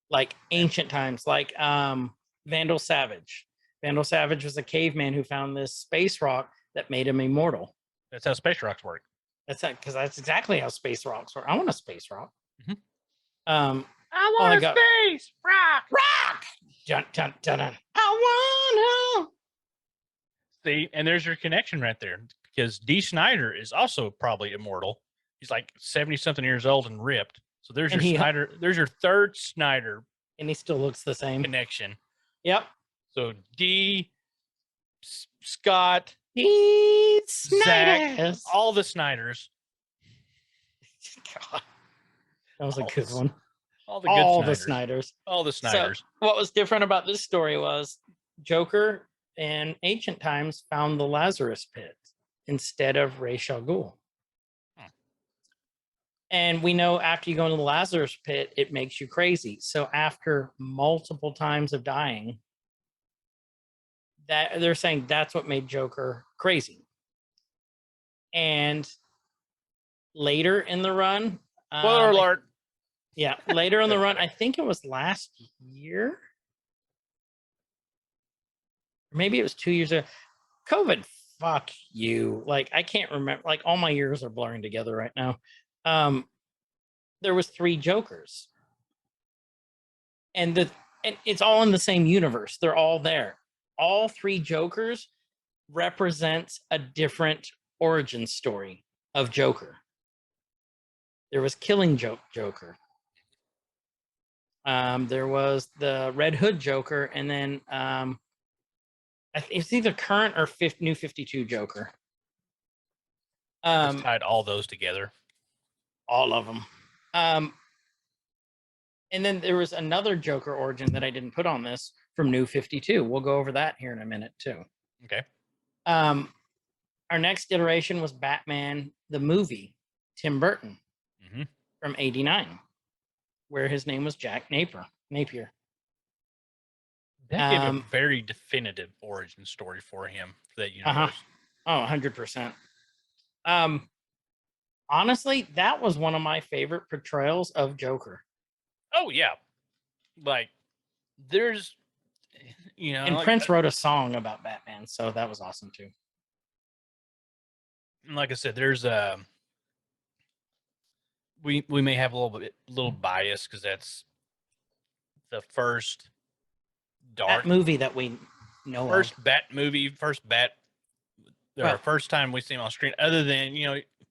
like ancient times, like Vandal Savage. Vandal Savage was a caveman who found this space rock that made him immortal. That's how space rocks work. Because that's exactly how space rocks work. I want a space rock. Mhm. I want a space rock. Rock. Dun, dun, dun, dun. I wanna. See, and there's your connection right there, because D. Snyder is also probably immortal. He's like 70-something years old and ripped. So there's Snyder. There's your third Snyder, and he still looks the same connection. Yep. So D. Scott, D. Zach, all the Snyders. God, that was a good one. All the good Snyders. All the Snyders. So what was different about this story was Joker in ancient times found the Lazarus pit instead of Ra's al Ghul. And we know after you go into the Lazarus pit, it makes you crazy. So after multiple times of dying, that they're saying that's what made Joker crazy. And later in the run, Spoiler alert. Yeah, later in the run, I think it was last year maybe it was 2 years ago. COVID, fuck you. Like, I can't remember. Like, all my years are blurring together right now. There was 3 Jokers, and it's all in the same universe. They're all there. All 3 Jokers represents a different origin story of Joker. There was Killing Joker. There was the Red Hood Joker, and then it's either current or New 52 Joker. Just tied all those together. All of them. And then there was another Joker origin that I didn't put on this from New 52. We'll go over that here in a minute too. Okay. Our next iteration was Batman the movie, Tim Burton, from '89, where his name was Jack Napier. That gave a very definitive origin story for him for that universe. Oh, 100%. Honestly, that was one of my favorite portrayals of Joker. Oh yeah, like there's, and like, Prince wrote a song about Batman, so that was awesome too. Like I said, there's we may have a little bias because that's the first Bat movie that we know first of. Bat movie, first time we see him on screen. Other than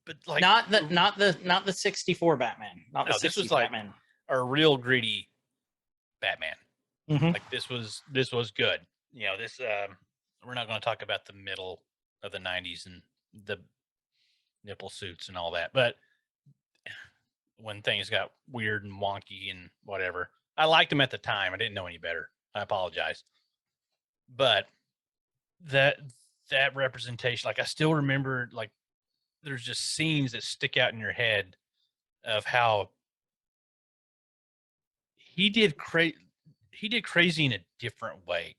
but like not the 64 Batman. Not the 60 this was like Batman. A real gritty Batman. Like this was good. This we're not going to talk about the middle of the 90s and the nipple suits and all that, but when things got weird and wonky and whatever, I liked him at the time. I didn't know any better. I apologize, but that representation, like I still remember, like there's just scenes that stick out in your head of how he did crazy in a different way.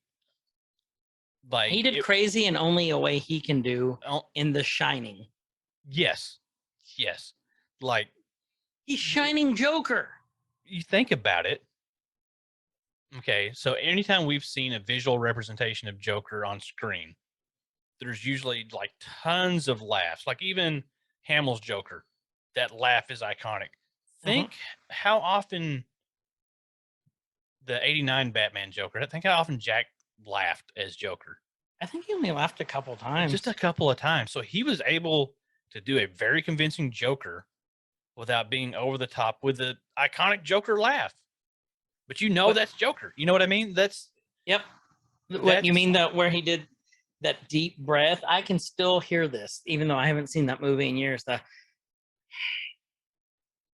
Like he did crazy in only a way he can do in The Shining. Yes. Like he's Shining Joker. You think about it. Okay, so anytime we've seen a visual representation of Joker on screen, there's usually like tons of laughs. Like even Hamill's Joker, that laugh is iconic. Think how often the '89 Batman Joker. Think how often Jack laughed as Joker. I think he only laughed a couple times. Just a couple of times. So he was able to do a very convincing Joker without being over the top with the iconic Joker laugh. But that's Joker. You know what I mean? Yep. What you mean that where he did that deep breath? I can still hear this, even though I haven't seen that movie in years.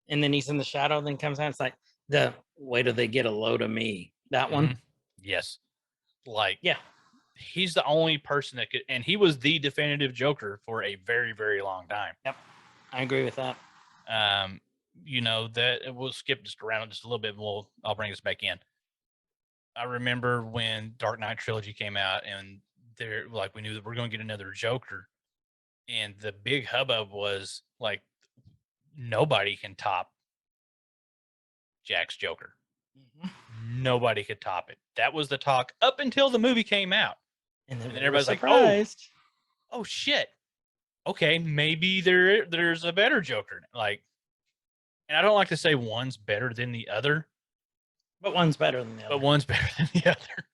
And then he's in the shadow, then comes out. It's like the way do they get a load of me? That one. Yes. Like he's the only person that could, and he was the definitive Joker for a very, very long time. Yep. I agree with that. That we'll skip just around just a little bit. I'll bring us back in. I remember when Dark Knight trilogy came out, and we knew that we're going to get another Joker, and the big hubbub was like nobody can top Jack's Joker. Nobody could top it. That was the talk up until the movie came out, and then everybody's surprised. like, "Oh shit! Okay, maybe there's a better Joker." Like. And I don't like to say one's better than the other. But one's better than the other.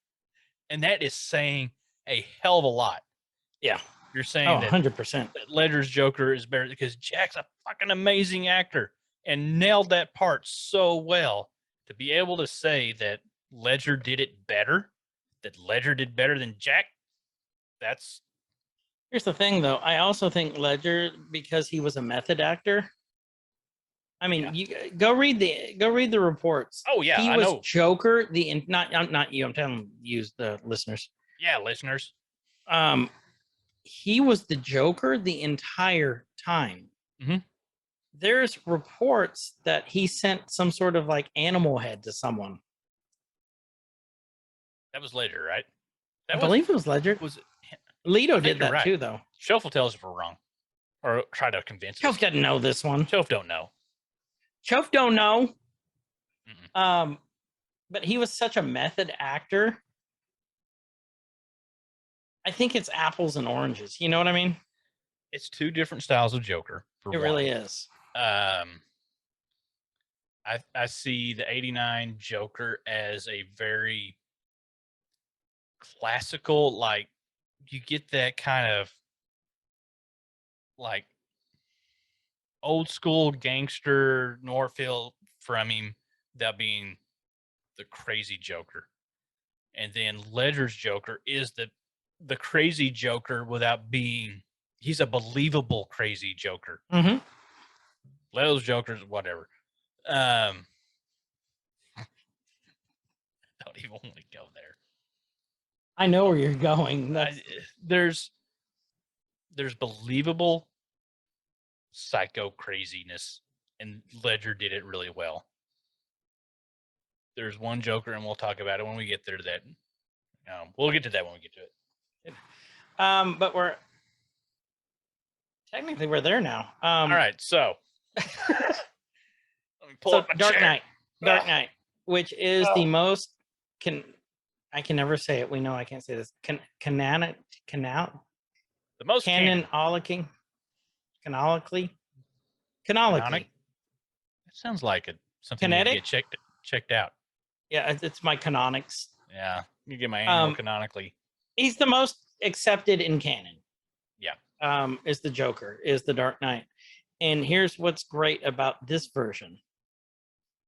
And that is saying a hell of a lot. Yeah. You're saying 100%. That Ledger's Joker is better because Jack's a fucking amazing actor and nailed that part so well. To be able to say that Ledger did it better, that Ledger did better than Jack, that's... Here's the thing, though. I also think Ledger, because he was a method actor... I mean, you go read the reports. Oh yeah, he was Joker. Not you. I'm telling you, the listeners. Yeah, listeners. He was the Joker the entire time. There's reports that he sent some sort of like animal head to someone. That was Ledger, right? I believe it was Ledger. Was it? Leto did that too, though. Shelf will tell us if we're wrong, or try to convince us. Shelf doesn't know this one. Shelf don't know. Shelf don't know. But he was such a method actor I think it's apples and oranges. You know what I mean? It's two different styles of Joker. For It one. really is. I see the 89 Joker as a very classical, like you get that kind of like old school gangster noir feel from him, that being the crazy Joker. And then Ledger's Joker is the crazy Joker without being, he's a believable crazy Joker. Mm-hmm. Leto's Joker's whatever. Don't even want to go there. I know where you're going. That's, There's believable psycho craziness, and Ledger did it really well. There's one Joker, and we'll talk about it when we get there. That we'll get to that when we get to it. but we're technically there now. All right, so let me pull so up my Dark chair. Knight, Dark Knight, which is the most I can never say it. We know I can't say this. The most Canonically. Canonic? That sounds like something you Kinetic? get checked out. Yeah, it's my canonics. Yeah, you get my annual canonically. He's the most accepted in canon. Yeah. Is the Joker, is the Dark Knight. And here's what's great about this version.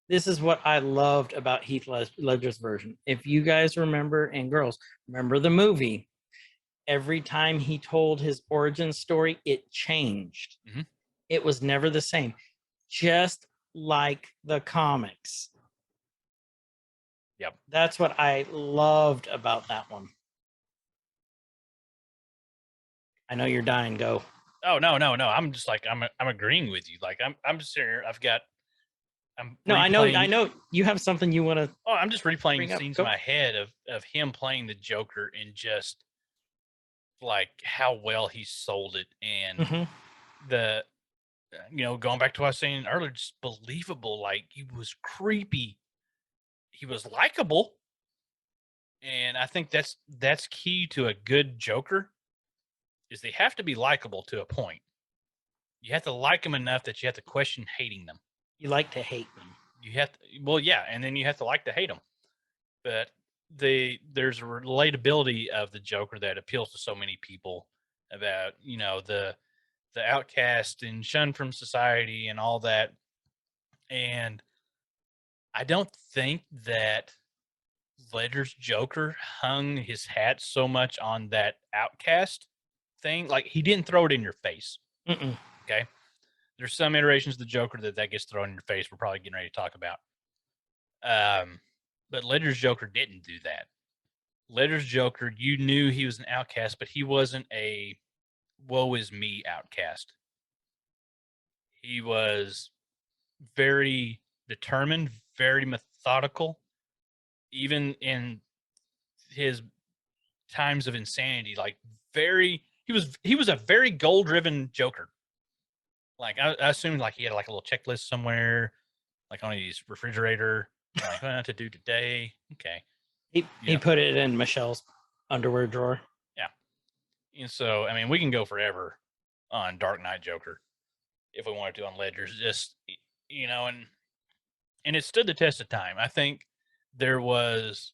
This is what I loved about Heath Ledger's version. If you guys remember, and girls, remember the movie, every time he told his origin story, it changed. Mm-hmm. It was never the same. Just like the comics. Yep. That's what I loved about that one. I know you're dying. Go. Oh no. I'm just like I'm agreeing with you. Like I'm just here. I know you have something you want to. Oh, I'm just replaying scenes in Go. my head of him playing the Joker, and just like how well he sold it, and the going back to what I was saying earlier, just believable. Like he was creepy, he was likable, and I think that's key to a good Joker. Is they have to be likable to a point. You have to like them enough that you have to question hating them. You like to hate them. You have to, well, yeah, and then you have to like to hate them. But there's a relatability of the Joker that appeals to so many people, about the outcast and shunned from society and all that. And I don't think that Ledger's Joker hung his hat so much on that outcast thing. Like, he didn't throw it in your face. Mm-mm. Okay. There's some iterations of the Joker that gets thrown in your face. We're probably getting ready to talk about. But Ledger's Joker didn't do that. Ledger's Joker, you knew he was an outcast, but he wasn't a woe is me outcast. He was very determined, very methodical, even in his times of insanity. Like, he was a very goal-driven Joker. Like, I assume like he had like a little checklist somewhere, like on his refrigerator, like what to do today. Okay. He put it in Michelle's underwear drawer. Yeah. And so, I mean, we can go forever on Dark Knight Joker if we wanted to, on Ledger's, just, and it stood the test of time. I think there was,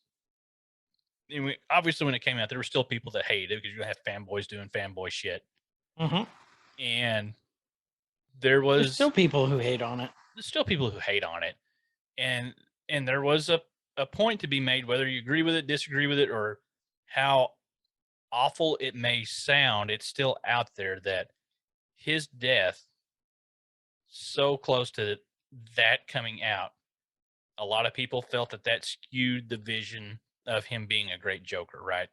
obviously when it came out, there were still people that hated it, because you're going to have fanboys doing fanboy shit. Mm-hmm. And there's still people who hate on it. There's still people who hate on it. And there was a point to be made, whether you agree with it, disagree with it, or how awful it may sound, it's still out there that his death, so close to that coming out, a lot of people felt that skewed the vision of him being a great Joker, right?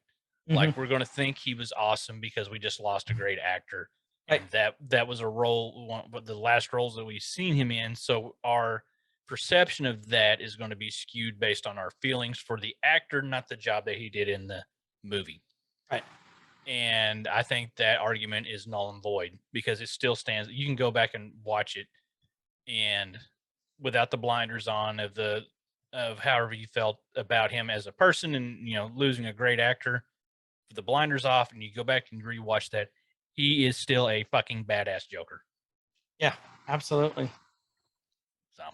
Mm-hmm. Like, we're going to think he was awesome because we just lost a great actor. And that was a role, one of the last roles that we've seen him in. So our perception of that is going to be skewed based on our feelings for the actor, not the job that he did in the movie. Right. And I think that argument is null and void, because it still stands. You can go back and watch it, and without the blinders on of however you felt about him as a person, and losing a great actor, the blinders off and you go back and rewatch that, he is still a fucking badass Joker. Yeah, absolutely. So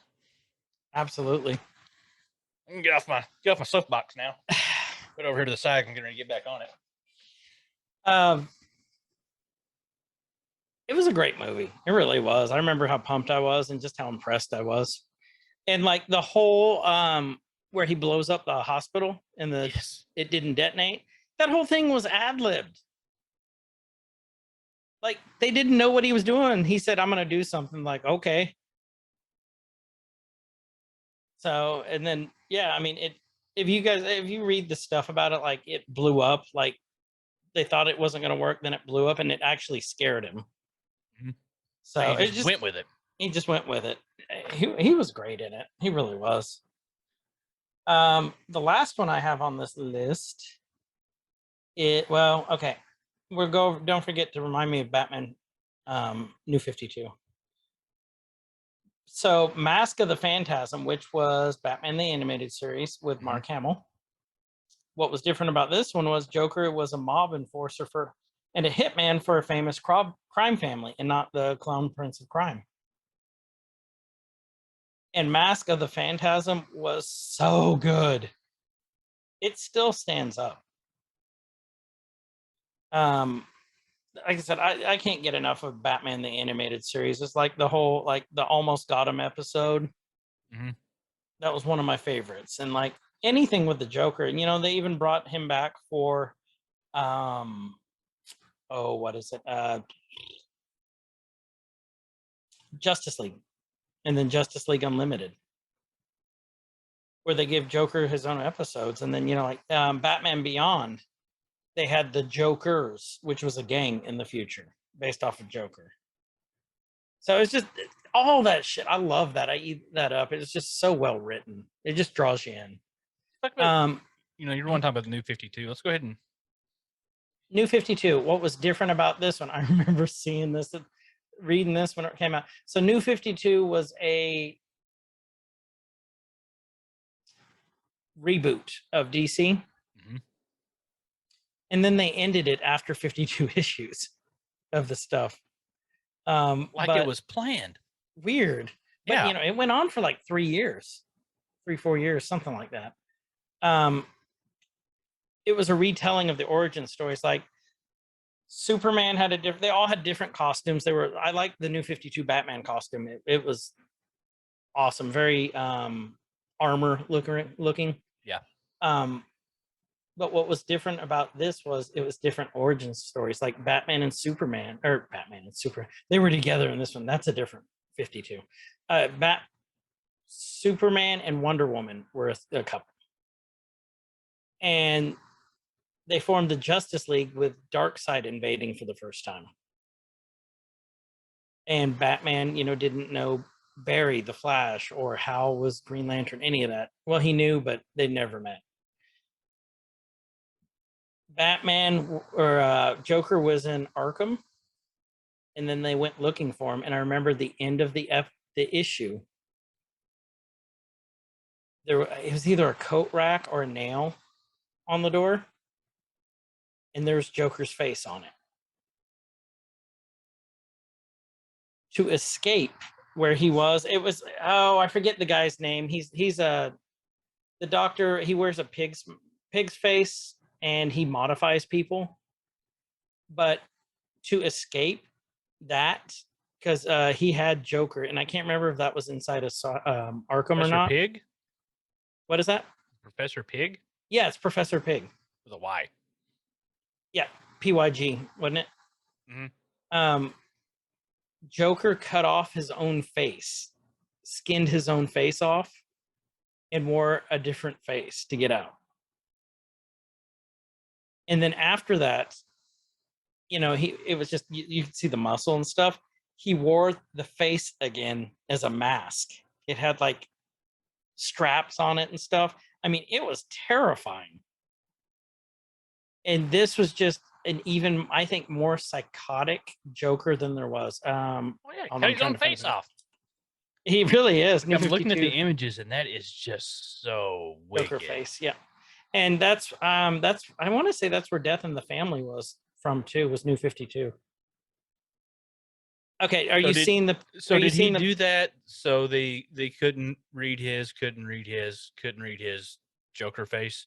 Absolutely. I can get off my soapbox now. Put it over here to the side. I'm getting ready to get back on it. It was a great movie. It really was. I remember how pumped I was and just how impressed I was. And like the whole where he blows up the hospital and it didn't detonate. That whole thing was ad-libbed. Like they didn't know what he was doing. He said, "I'm going to do something." Like, okay. So, and then yeah, I mean, if you read the stuff about it, like it blew up, like they thought it wasn't going to work, then it blew up and it actually scared him. Mhm. So He it just just went with it. He just went with it. He was great in it. He really was. The last one I have on this list, okay. Don't forget to remind me of Batman New 52. So Mask of the Phantasm, which was Batman the Animated Series with Mark Hamill. What was different about this one was Joker was a mob enforcer and a hitman for a famous crime family and not the Clown Prince of Crime. And Mask of the Phantasm was so good. It still stands up. Like I said, I can't get enough of Batman the Animated Series. It's like the whole, like the Almost Got Him episode. That was one of my favorites. And like anything with the Joker, and you know, they even brought him back for what is it? Justice League, and then Justice League Unlimited, where they give Joker his own episodes. And then, you know, like Batman Beyond, they had the Jokers, which was a gang in the future based off of Joker. So it's just all that shit. I love that. I eat that up. It's just so well written. It just draws you in. You know, you're one talking about the New 52. Let's go ahead and New 52. What was different about this one? I remember seeing this, reading this when it came out. So New 52 was a reboot of DC. And then they ended it after 52 issues of the stuff. like it was planned. Weird. But Yeah. you know, it went on for like 3 years, 3-4 years, something like that. It was a retelling of the origin stories. Like Superman had they all had different costumes. I liked the New 52 Batman costume. It was awesome. Very armor looking. Yeah. But what was different about this was it was different origin stories, like Batman and Superman, they were together in this one. That's a different 52. Superman and Wonder Woman were a couple. And they formed the Justice League with Darkseid invading for the first time. And Batman, you know, didn't know Barry, the Flash, or Hal was Green Lantern, any of that. Well, he knew, but they never met. Batman or Joker was in Arkham, and then they went looking for him. And I remember the end of the issue. It was either a coat rack or a nail on the door, and there's Joker's face on it. To escape where he was, it was I forget the guy's name. He's the doctor. He wears a pig's face and he modifies people. But to escape that, because he had Joker, and I can't remember if that was inside of Arkham Professor or not. Pig? What is that? Professor Pig? Yeah, it's Professor Pig. With a Y. Yeah, PYG, wasn't it? Joker cut off his own face, skinned his own face off, and wore a different face to get out. And then after that, you know, it was just, you could see the muscle and stuff. He wore the face again as a mask. It had like straps on it and stuff. I mean, it was terrifying. And this was just an even, I think, more psychotic Joker than there was. Oh yeah, cut his own face off. He really is. I'm looking at the images, and that is just so wicked. Joker face, yeah. And that's I want to say that's where Death in the Family was from too. Was New 52. Okay, are So you did- seeing the? So are you did he seeing the, do that so they couldn't read his Joker face?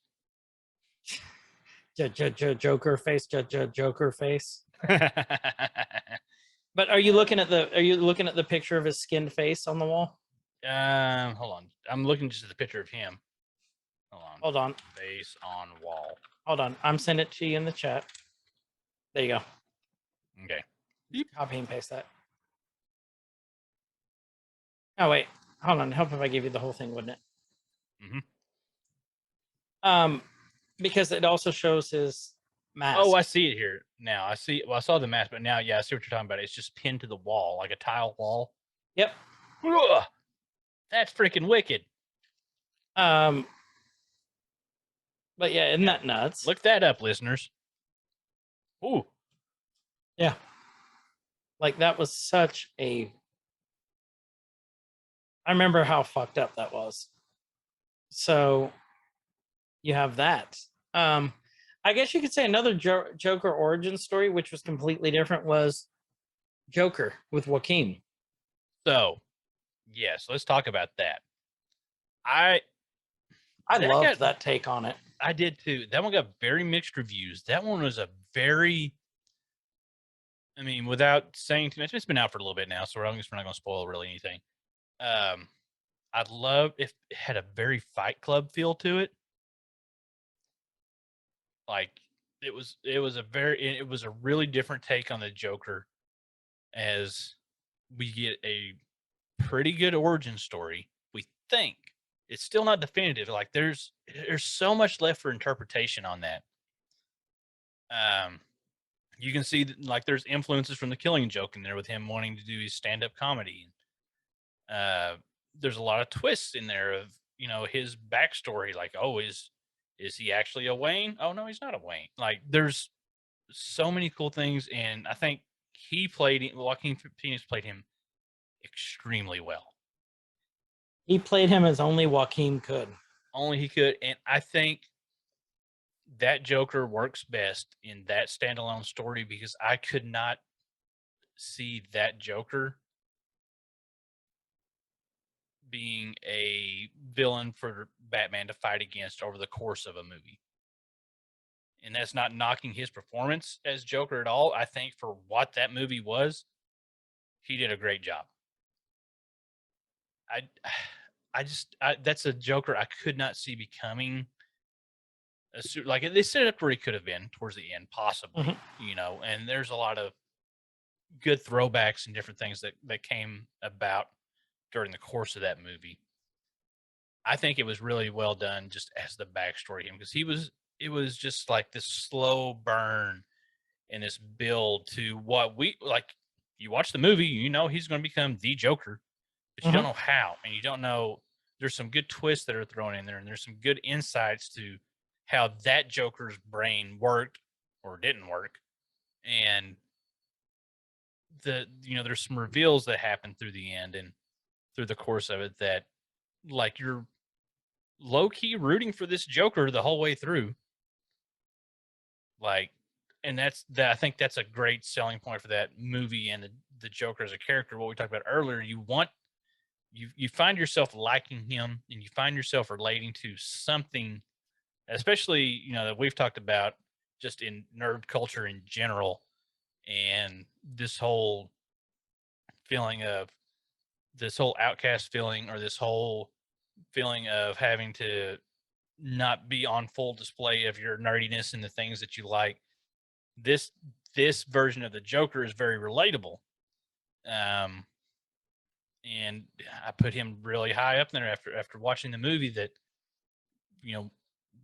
Joker face? Joker face. But are you looking at the picture of his skinned face on the wall? Hold on. I'm looking just at the picture of him. Hold on. Face on wall. Hold on. I'm sending it to you in the chat. There you go. Okay. Copy and paste that. Oh wait, hold on. Help if I give you the whole thing, wouldn't it? Mm-hmm. Because it also shows his mask. Oh, I see it here now. I see. Well, I saw the mask, but now, yeah, I see what you're talking about. It's just pinned to the wall, like a tile wall. Yep. Ugh, that's freaking wicked. But yeah, isn't that nuts? Look that up, listeners. Ooh. Yeah. Like that was such a. I remember how fucked up that was. So, you have that. I guess you could say another Joker origin story, which was completely different, was Joker with Joaquin. So, yes, let's talk about that. I loved that take on it. I did too. That one got very mixed reviews. That one was a very, I mean, without saying too much, it's been out for a little bit now, so we're not going to spoil really anything. I'd love if it had a very Fight Club feel to it. Like it was a really different take on the Joker, as we get a pretty good origin story. We think it's still not definitive. Like there's so much left for interpretation on that. You can see that, like there's influences from the Killing Joke in there with him wanting to do his stand-up comedy. There's a lot of twists in there of, you know, his backstory. Like, oh, is he actually a Wayne? Oh no, he's not a Wayne. Like there's so many cool things, and I think Joaquin Phoenix played him extremely well. He played him as only Joaquin could. Only he could, and I think that Joker works best in that standalone story because I could not see that Joker being a villain for Batman to fight against over the course of a movie. And that's not knocking his performance as Joker at all. I think for what that movie was, he did a great job. That's a Joker I could not see becoming like they set it up where he could have been towards the end, possibly, you know, and there's a lot of good throwbacks and different things that came about during the course of that movie. I think it was really well done just as the backstory of him, because it was just like this slow burn and this build to what we like. You watch the movie, you know he's going to become the Joker, but you don't know how, and you don't know. There's some good twists that are thrown in there, and there's some good insights to how that Joker's brain worked or didn't work. And there's some reveals that happen through the end and through the course of it that, like, you're low-key rooting for this Joker the whole way through. Like, and I think that's a great selling point for that movie and the Joker as a character. What we talked about earlier, you find yourself liking him, and you find yourself relating to something, especially, you know, that we've talked about just in nerd culture in general, and this whole feeling of this whole outcast feeling, or this whole feeling of having to not be on full display of your nerdiness and the things that you like. This version of the Joker is very relatable. And I put him really high up there after watching the movie, that, you know,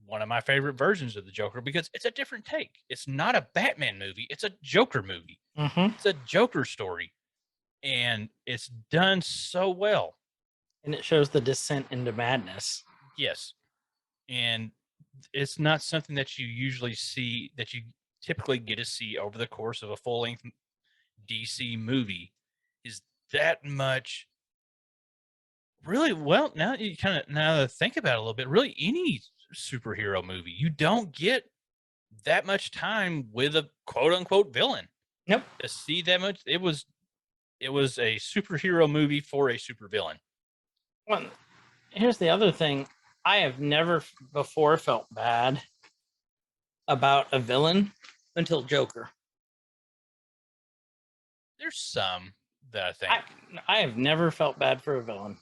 one of my favorite versions of the Joker, because it's a different take. It's not a Batman movie. It's a Joker movie. It's a Joker story, and it's done so well. And it shows the descent into madness. Yes. And it's not something that you usually see, that you typically get to see over the course of a full-length DC movie, is that much really well. Now that I think about it a little bit, really any superhero movie. You don't get that much time with a quote unquote villain. Nope. To see that much, it was a superhero movie for a supervillain. Well, here's the other thing. I have never before felt bad about a villain until Joker. There's some that I think. I have never felt bad for a villain.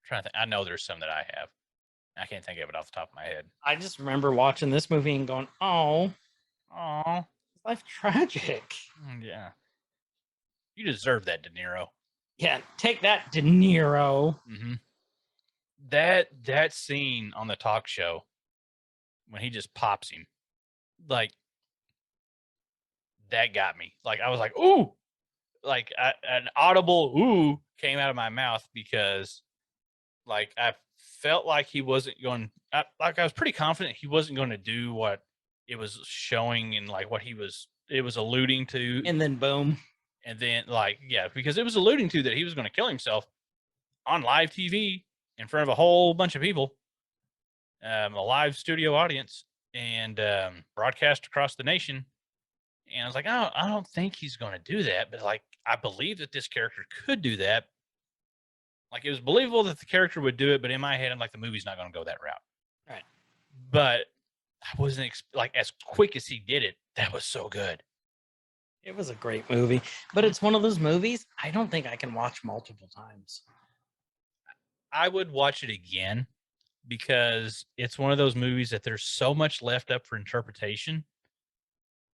Trying to think. I know there's some that I have. I can't think of it off the top of my head. I just remember watching this movie and going, "Oh, life tragic." Yeah. You deserve that, De Niro. Yeah, take that, De Niro. Mm-hmm. That scene on the talk show when he just pops him, like, that got me. Like, I was like, ooh, like an audible ooh came out of my mouth because, like, I felt like he wasn't going. I was pretty confident he wasn't going to do what it was showing and like what it was alluding to. And then boom. And then, like, yeah, because it was alluding to that he was going to kill himself on live TV in front of a whole bunch of people, a live studio audience, and broadcast across the nation. And I was like, oh, I don't think he's going to do that. But, like, I believe that this character could do that. Like, it was believable that the character would do it. But in my head, I'm like, the movie's not going to go that route. Right. But I wasn't, like, as quick as he did it, that was so good. It was a great movie. But it's one of those movies I don't think I can watch multiple times. I would watch it again because it's one of those movies that there's so much left up for interpretation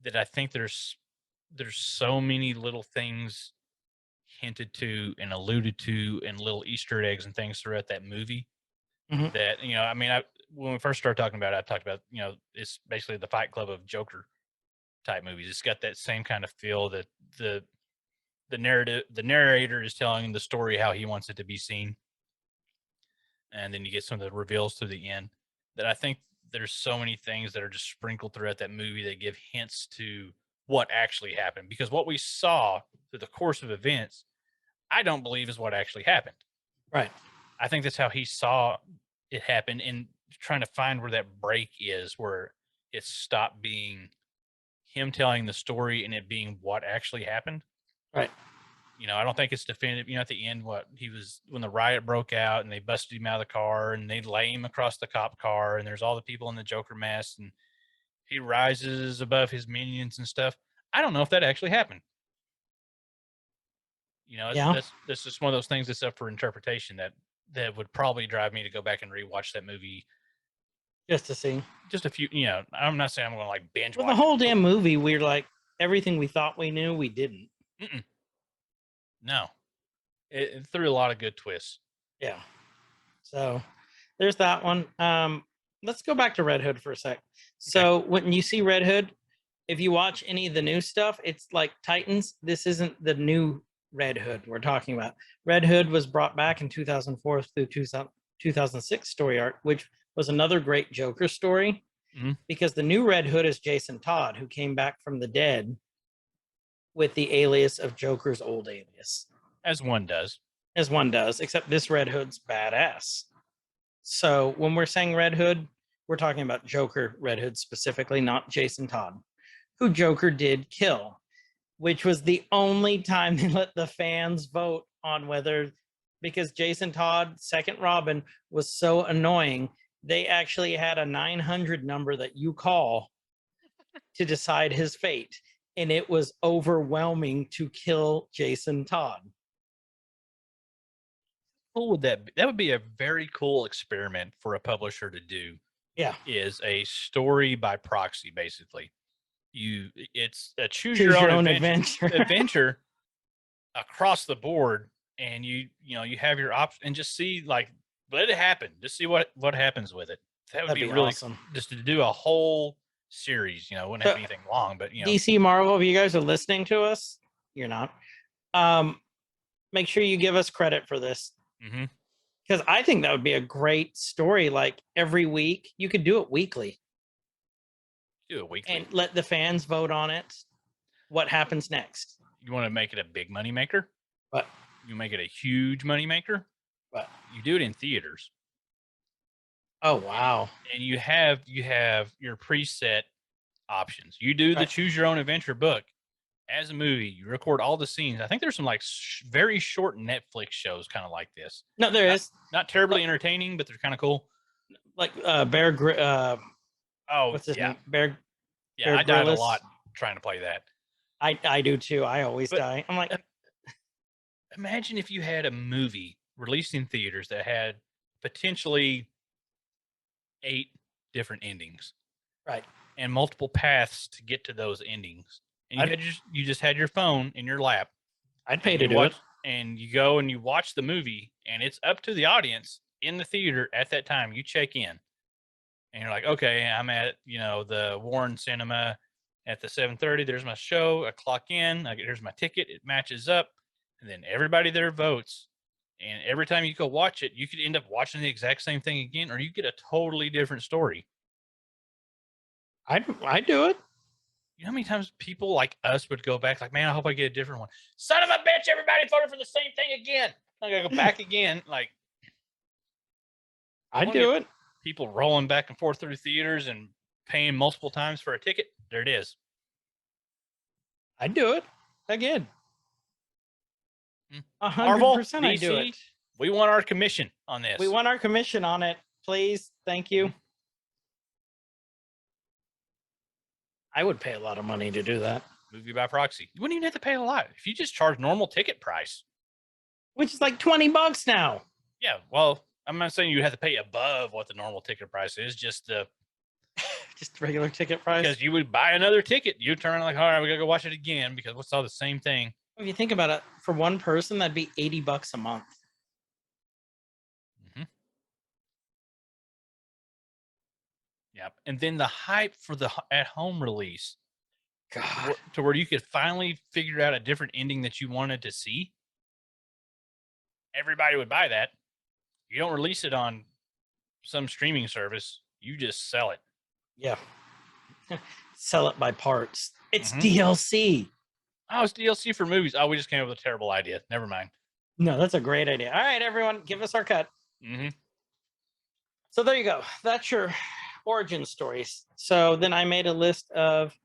that I think there's so many little things hinted to and alluded to and little Easter eggs and things throughout that movie that, you know, I mean, when we first started talking about it, I talked about, you know, it's basically the Fight Club of Joker type movies. It's got that same kind of feel that the narrator is telling the story how he wants it to be seen. And then you get some of the reveals to the end that I think there's so many things that are just sprinkled throughout that movie that give hints to what actually happened. Because what we saw through the course of events, I don't believe is what actually happened. Right. I think that's how he saw it happen, and trying to find where that break is, where it stopped being him telling the story and it being what actually happened. Right. You know, I don't think it's definitive. You know, at the end, when the riot broke out and they busted him out of the car and they lay him across the cop car and there's all the people in the Joker mask and he rises above his minions and stuff. I don't know if that actually happened. You know, that's just one of those things that's up for interpretation that would probably drive me to go back and rewatch that movie just to see. Just a few, you know, I'm not saying I'm going to like binge watch the whole damn movie. We're like, everything we thought we knew, we didn't. No, it threw a lot of good twists. Yeah. So there's that one. Let's go back to Red Hood for a sec. So when you see Red Hood, if you watch any of the new stuff, it's like Titans. This isn't the new Red Hood we're talking about. Red Hood was brought back in 2004 through 2006 story arc, which was another great Joker story, because the new Red Hood is Jason Todd, who came back from the dead with the alias of Joker's old alias. As one does, except this Red Hood's badass. So when we're saying Red Hood, we're talking about Joker Red Hood specifically, not Jason Todd, who Joker did kill, which was the only time they let the fans vote on whether, because Jason Todd, second Robin, was so annoying, they actually had a 900 number that you call to decide his fate. And it was overwhelming to kill Jason Todd. Cool would that be? That would be a very cool experiment for a publisher to do. Yeah. Is a story by proxy, basically. It's a choose your your own adventure across the board, and you have your option and just see, like, let it happen. Just see what happens with it. That'd be really awesome. Just to do a whole series, you know, wouldn't have anything long, but you know, DC Marvel, if you guys are listening to us, you're not. Make sure you give us credit for this, because I think that would be a great story. Like every week, you could do it weekly. Do it weekly and let the fans vote on it. What happens next? You want to make it a big money maker? What? You make it a huge money maker? What? You do it in theaters. Oh, wow. And you have your preset options. You do the Right. choose your own adventure book as a movie. You record all the scenes. I think there's some like very short Netflix shows kind of like this. No, there is. Not terribly entertaining, but they're kind of cool. Like Oh, what's his yeah. name? Bear Yeah, Bear I died a Grylls. lot trying to play that. I do too. I always But- die. I'm like, Imagine if you had a movie released in theaters that had potentially 8 different endings right. and multiple paths to get to those endings. And you just had your phone in your lap. I'd pay and to you do watch, it. And you go and you watch the movie, and it's up to the audience in the theater at that time. You check in, and you're like, okay, I'm at the Warren Cinema at the 7:30. There's my show. I clock in. Here's my ticket. It matches up, and then everybody there votes. And every time you go watch it, you could end up watching the exact same thing again, or you get a totally different story. I'd do it. You know how many times people like us would go back, like, man, I hope I get a different one. Son of a bitch, everybody voted for the same thing again. I gotta go back again. Like, I'd do it. people rolling back and forth through theaters and paying multiple times for a ticket. There it is. I'd do it again. Marvel, 100%. I'd do DC, it. we want our commission on this. We want our commission on it, please. Thank you. I would pay a lot of money to do that. Movie by proxy. You wouldn't even have to pay a lot if you just charge normal ticket price. Which is like $20 now. Yeah, well, I'm not saying you have to pay above what the normal ticket price is, just regular ticket price. because you would buy another ticket. You turn like, all right, we gotta go watch it again because it's all the same thing. If you think about it, for one person, that'd be $80 a month. Mm-hmm. Yep. And then the hype for the at-home release, God. to where you could finally figure out a different ending that you wanted to see. Everybody would buy that. You don't release it on some streaming service. You just sell it. Yeah. Sell it by parts. It's Mhm. DLC. Oh, it's DLC for movies. Oh, we just came up with a terrible idea. Never mind. No, that's a great idea. All right, everyone, give us our cut. Mm-hmm. So there you go. That's your origin stories. So then I made a list of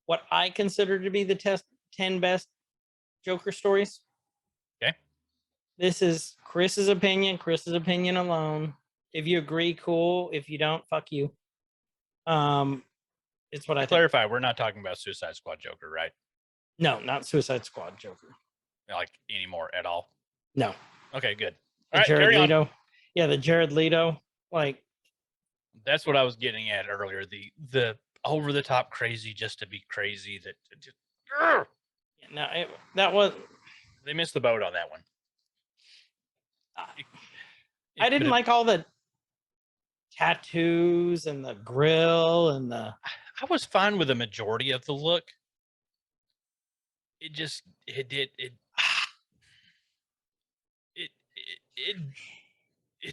what I consider to be the 10 best Joker stories. Okay. This is Chris's opinion alone. If you agree, cool. If you don't, fuck you. It's what I think. Clarify, we're not talking about Suicide Squad Joker, right? No, not Suicide Squad Joker. Like anymore at all. No. Okay, good. The All right, Jared carry on. Leto. Yeah, the Jared Leto. Like, That's what I was getting at earlier. The over the top crazy just to be crazy. That just, no, that was. they missed the boat on that one. I didn't like all the tattoos and the grill and the. I was fine with the majority of the look. It just it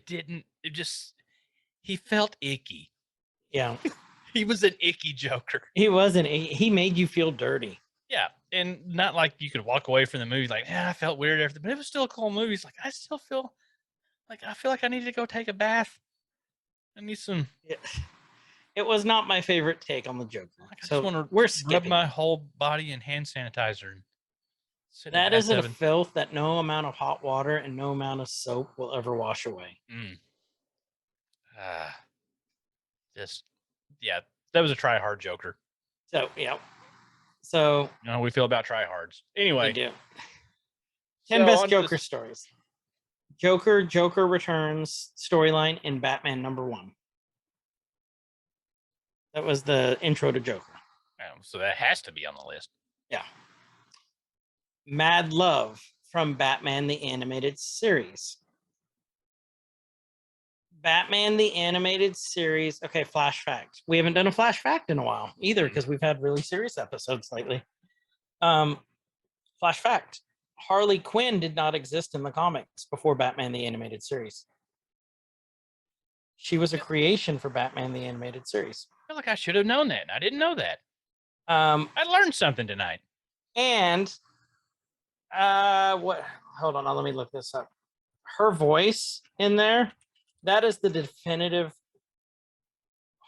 didn't. It just he felt icky. Yeah, He was an icky Joker. he wasn't. He made you feel dirty. Yeah, and not like you could walk away from the movie like, I felt weird after, but it was still a cool movie. It's like I still feel like I need to go take a bath. I need some. It was not my favorite take on the Joker. I just So want to we're rub skipping. my whole body in hand sanitizer. And sit in the That is a bathtub and- filth that no amount of hot water and no amount of soap will ever wash away. Just yeah, that was a try hard Joker. So yeah. So You know how we feel about try hards. we Anyway, do. 10 so best on to Joker stories. Joker Returns storyline in Batman #1. That was the intro to Joker. so that has to be on the list. Yeah. Mad Love from Batman the Animated Series. Batman the Animated Series. Okay, Flash Fact. We haven't done a Flash Fact in a while either because we've had really serious episodes lately. Flash Fact. Harley Quinn did not exist in the comics before Batman the Animated Series. She was a creation for Batman the Animated Series. I feel like I should have known that, and I didn't know that. I learned something tonight. And what? Hold on, let me look this up. Her voice in there, that is the definitive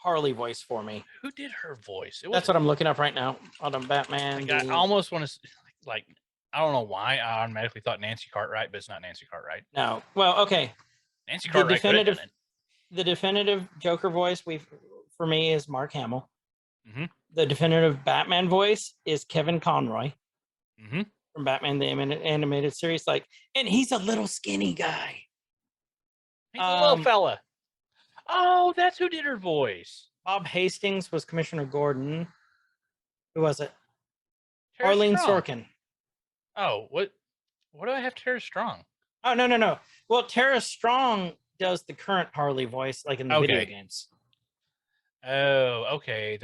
Harley voice for me. Who did her voice? It That's was what I'm looking up right now. On Batman. I almost want to like I don't know why I automatically thought Nancy Cartwright, but it's not Nancy Cartwright. No. Well, okay. Nancy The Cartwright could have done definitive, it. the definitive Joker voice for me is Mark Hamill. Mhm. The definitive Batman voice is Kevin Conroy Mhm. from Batman the animated series. Like, and he's a little skinny guy. He's a little fella. Oh, that's who did her voice. Bob Hastings was Commissioner Gordon. Who was it? Tara Arlene Strong. Sorkin. Oh, what do I have Tara Strong? Oh, no. Well, Tara Strong does the current Harley voice, like in the video Okay. games. Oh, okay.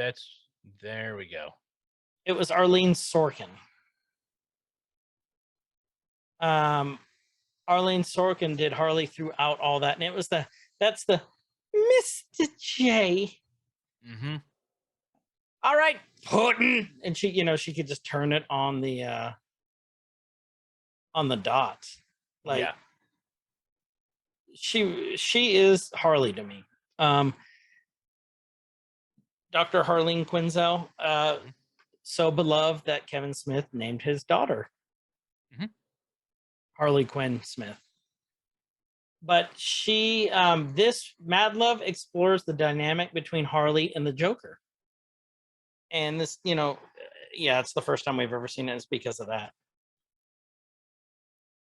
There we go. It was Arlene Sorkin. Arlene Sorkin did Harley throughout all that, and it was that's the Mr. J. Mm-hmm. All right, Putin, and she could just turn it on the dot, like Yeah. she is Harley to me. Dr. Harleen Quinzel, so beloved that Kevin Smith named his daughter Harley Quinn Smith. But this Mad Love explores the dynamic between Harley and the Joker. And this, it's the first time we've ever seen it. It's because of that.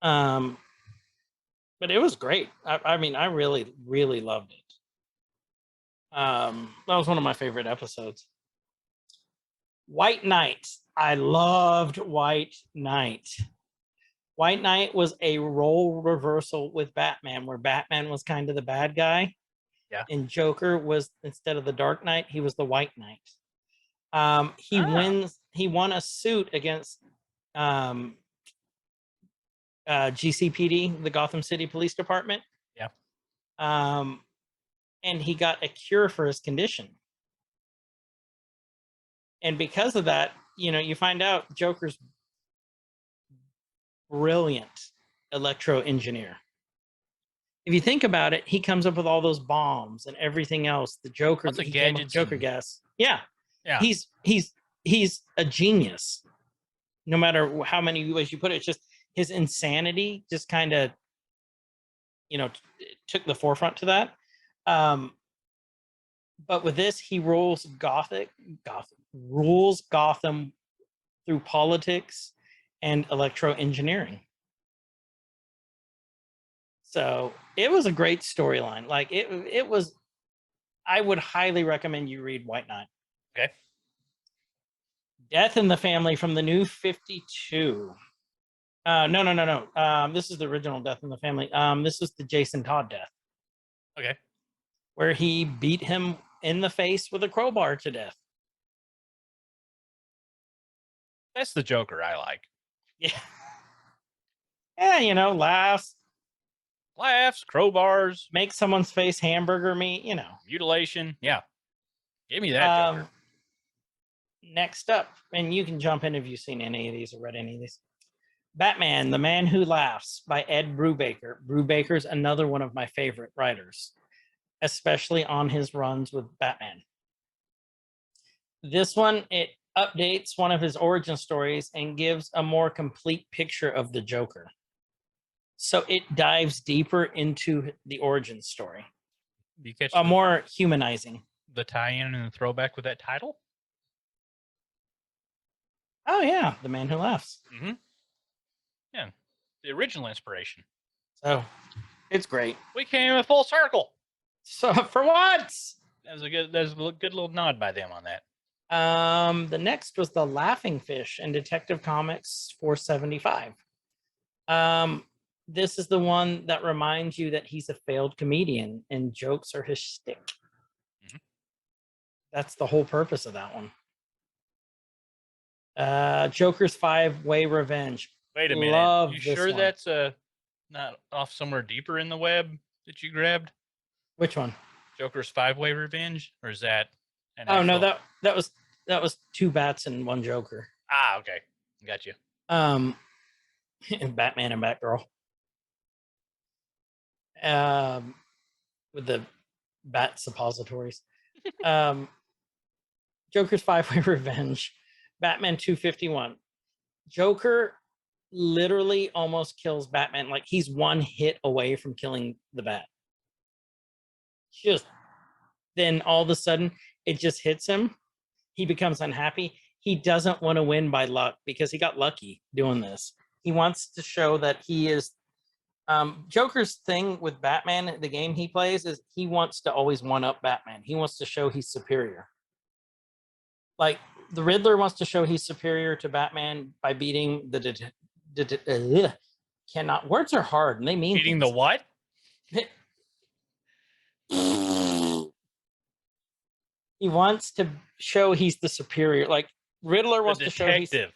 But it was great. I mean, I really, really loved it. That was one of my favorite episodes. White Knight. I loved White Knight. White Knight was a role reversal with Batman, where Batman was kind of the bad guy. Yeah. And Joker was, instead of the Dark Knight, he was the White Knight. He won a suit against GCPD, the Gotham City Police Department. Yeah. And he got a cure for his condition. And because of that, you find out Joker's brilliant electro engineer. If you think about it, he comes up with all those bombs and everything else. The Joker, Lots of he came up with gadgets Joker and- gas. Yeah. Yeah. He's a genius. No matter how many ways you put it, it's just his insanity just kind of, took the forefront to that. But with this, he rules Gotham through politics and electro engineering. So it was a great storyline. Like it was. I would highly recommend you read White Knight. Okay. Death in the Family from the New 52. No. This is the original Death in the Family. This is the Jason Todd death. Okay. Where he beat him in the face with a crowbar to death. That's the Joker I like. Yeah. Yeah, laughs. Laughs, crowbars, Make someone's face hamburger meat, mutilation. Yeah. Give me that Joker. Next up, and you can jump in if you've seen any of these or read any of these. Batman, The Man Who Laughs by Ed Brubaker. Brubaker's another one of my favorite writers, especially on his runs with Batman. This one, it updates one of his origin stories and gives a more complete picture of the Joker. So it dives deeper into the origin story. Do you catch More humanizing. the tie-in and the throwback with that title? Oh, yeah. The Man Who Laughs. Mm-hmm. Yeah. The original inspiration. So it's great. We came a full circle. So for once. That was a good little nod by them on that. The next was The Laughing Fish in Detective Comics 475. This is the one that reminds you that he's a failed comedian and jokes are his shtick. Mhm. That's the whole purpose of that one. Joker's 5-Way Revenge. Wait a minute. Love You this sure one. that's not off somewhere deeper in the web that you grabbed? Which one? Joker's 5-Way Revenge? Or is that Oh no, that was 2 bats and 1 Joker. Ah, okay. Got you. And Batman and Batgirl. With the Batsuppositories. Joker's Five-Way Revenge, Batman 251. Joker literally almost kills Batman. Like he's one hit away from killing the Bat. Just then all of a sudden it just hits him. He becomes unhappy. He doesn't want to win by luck because he got lucky doing this. He wants to show that he is Joker's thing with Batman, the game he plays, is he wants to always one up Batman. He wants to show he's superior. Like the Riddler wants to show he's superior to Batman by beating cannot words are hard and they mean Beating the what? He wants to show he's the superior. Like Riddler wants The to show he's detective.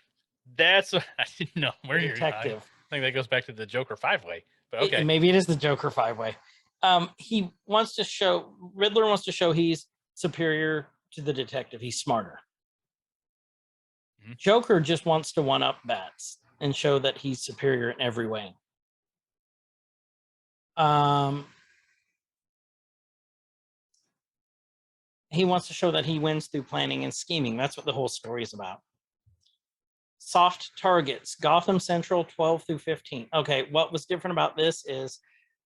That's what I didn't know. Where the you're detective. I think that goes back to the Joker 5-way. But okay. Maybe it is the Joker 5-way. He wants to show Riddler wants to show he's superior to the detective. He's smarter. Mhm. Joker just wants to one up Bats and show that he's superior in every way. He wants to show that he wins through planning and scheming. That's what the whole story is about. Soft targets, Gotham Central 12 through 15. Okay, what was different about this is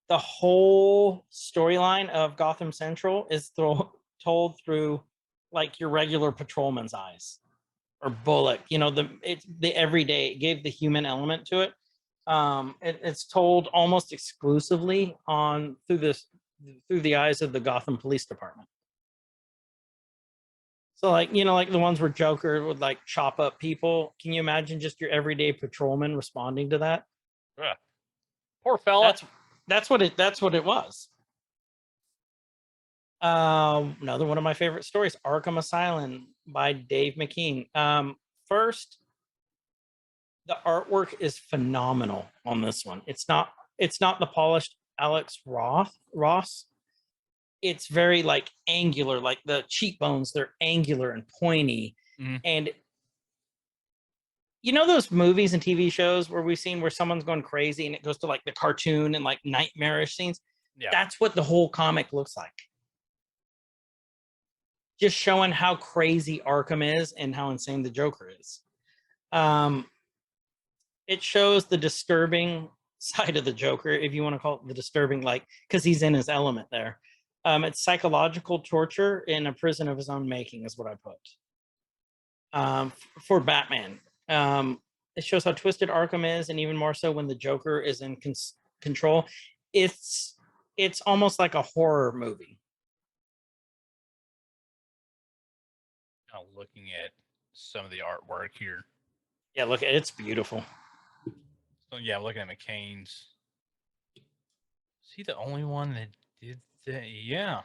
the whole storyline of Gotham Central is told through like your regular patrolman's eyes or Bullock. You know, the everyday, it gave the human element to it. It's told almost exclusively through the eyes of the Gotham Police Department. So like, you know, like the ones where Joker would like chop up people. Can you imagine just your everyday patrolman responding to that? Yeah. Poor fella. That's what it was. Another one of my favorite stories, Arkham Asylum by Dave McKean. First, the artwork is phenomenal on this one. It's not the polished Alex Ross. It's very like angular, like the cheekbones, they're angular and pointy. Mhm. And you know those movies and TV shows where we've seen where someone's going crazy and it goes to like the cartoon and like nightmarish scenes? Yeah. That's what the whole comic looks like. Just showing how crazy Arkham is and how insane the Joker is. It shows the disturbing side of the Joker, if you want to call it the disturbing, like, because he's in his element there. It's psychological torture in a prison of his own making, is what I put. For Batman. It shows how twisted Arkham is, and even more so when the Joker is in control. It's almost like a horror movie. Kind of looking at some of the artwork here. Yeah, look, it's beautiful. So yeah, I'm looking at McCain's. Is he the only one that did that? Yeah.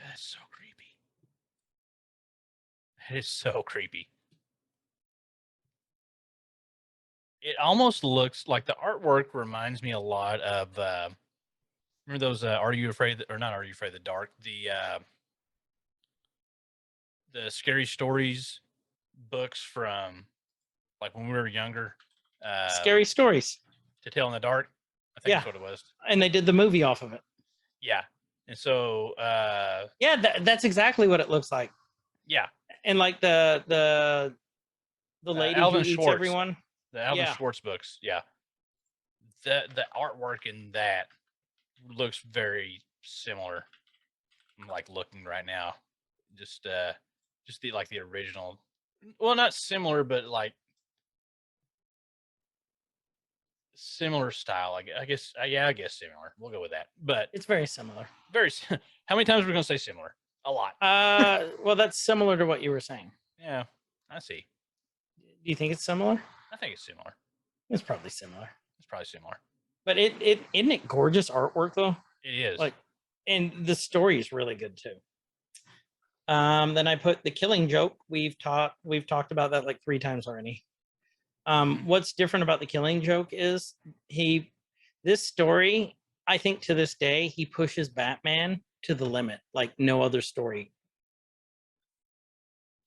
That's so creepy. That is so creepy. It almost looks like the artwork reminds me a lot of remember those Are You Afraid or not Are You Afraid of the Dark? The Scary Stories books from like when we were younger. Scary Stories. To Tell in the Dark. I think that's what it was. And they did the movie off of it. Yeah. And so yeah, that's exactly what it looks like. Yeah. And like the lady Alvin who eats Schwartz. everyone. The Alvin Schwartz books, yeah. The artwork in that looks very similar. I'm like looking right now. Just the like the original. Well, not similar, but like similar style. I guess I guess similar. We'll go with that. But it's very similar. How many times are we gonna say similar? A lot. Well, that's similar to what you were saying. Yeah, I see. Do you think it's similar? I think it's similar. It's probably similar. It's probably similar. But isn't it gorgeous artwork though? It is. Like, and the story is really good too. Then I put The Killing Joke. We've talked about that like 3 times already. What's different about The Killing Joke is this story, I think to this day, he pushes Batman to the limit like no other story.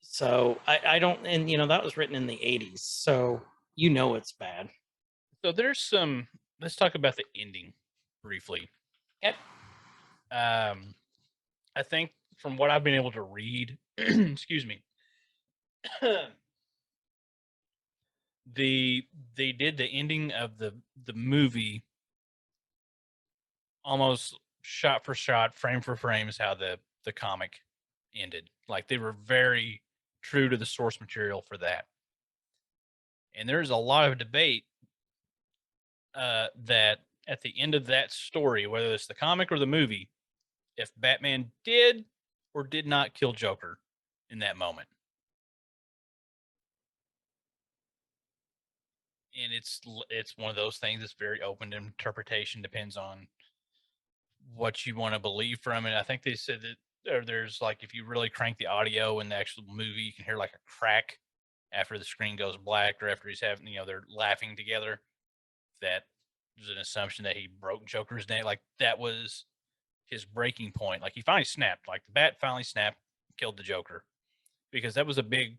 So I don't, and you know, that was written in the 80s. So you know it's bad. So there's some, let's talk about the ending briefly. Yep. I think from what I've been able to read, excuse me, they did the ending of the movie almost shot for shot, frame for frame is how the comic ended. Like they were very true to the source material for that. And there's a lot of debate that at the end of that story, whether it's the comic or the movie, if Batman did or did not kill Joker in that moment. And it's one of those things that's very open to interpretation, depends on what you want to believe from it. I think they said that there's like, if you really crank the audio in the actual movie, you can hear like a crack after the screen goes black or after he's having, they're laughing together. That there's an assumption that he broke Joker's neck. Like that was his breaking point. Like he finally snapped, like the bat finally snapped, killed the Joker, because that was a big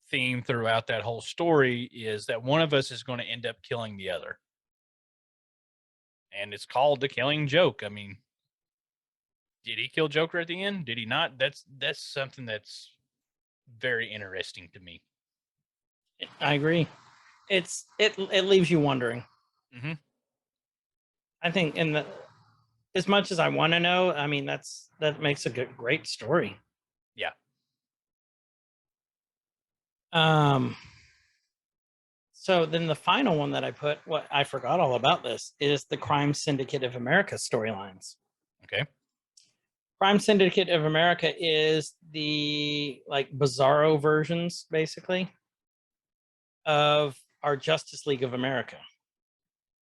theme throughout that whole story, is that one of us is going to end up killing the other. And it's called the Killing Joke. I mean, did he kill Joker at the end? Did he not? That's something that's very interesting to me. I agree. It leaves you wondering. Mm-hmm. I think as much as I want to know, I mean, that makes a great story. Yeah. So then the final one that I put, what I forgot all about this, is the Crime Syndicate of America storylines. Okay. Crime Syndicate of America is the like bizarro versions, basically, of our Justice League of America.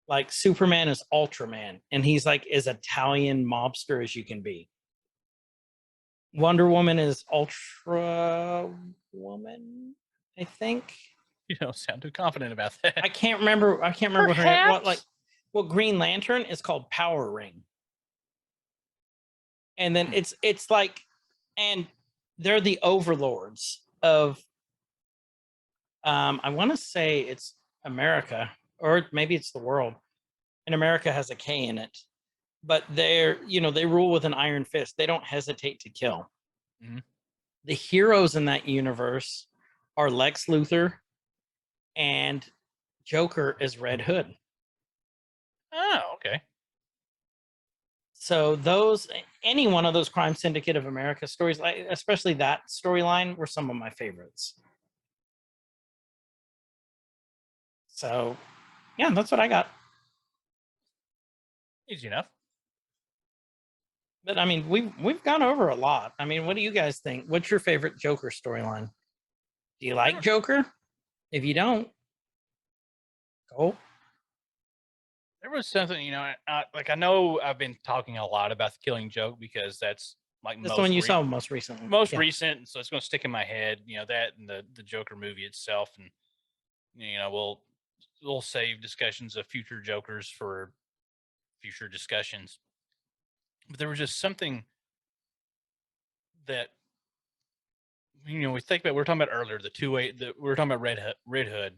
Like Superman is Ultraman, and he's like as Italian mobster as you can be. Wonder Woman is Ultra Woman, I think. You don't sound too confident about that. I can't remember her name. Perhaps. Green Lantern is called Power Ring. And then it's like, and they're the overlords of I want to say it's America, or maybe it's the world. And America has a K in it. But they rule with an iron fist. They don't hesitate to kill. Mm-hmm. The heroes in that universe are Lex Luthor and Joker is Red Hood. Oh, okay. So any one of those Crime Syndicate of America stories, especially that storyline, were some of my favorites. So, yeah, that's what I got. Easy enough. But I mean, we've gone over a lot. I mean, what do you guys think? What's your favorite Joker storyline? Do you like Joker? If you don't, go. There was something, I know I've been talking a lot about the Killing Joke because that's like That's the one you saw most recently. Recent, so it's going to stick in my head. That and the Joker movie itself, and we'll save discussions of future Jokers for future discussions. But there was just something that we think about. We were talking about earlier we were talking about Red Hood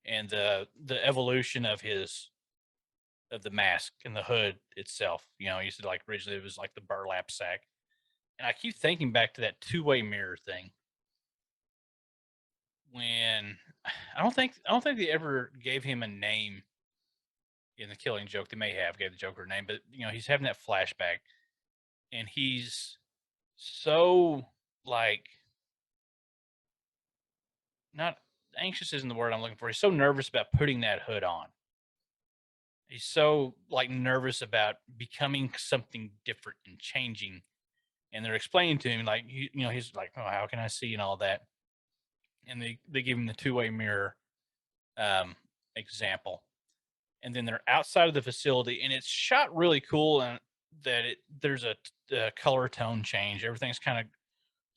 and the evolution of the mask and the hood itself. You said like originally it was like the burlap sack. And I keep thinking back to that two-way mirror thing. When I don't think they ever gave him a name in the Killing Joke. They may have gave the Joker a name, but he's having that flashback and he's so like, not anxious isn't the word I'm looking for. He's so nervous about putting that hood on. He's so like nervous about becoming something different and changing. And they're explaining to him like, he's like, oh, how can I see and all that? And they give him the two-way mirror example. And then they're outside of the facility and it's shot really cool. And that there's a color tone change. Everything's kind of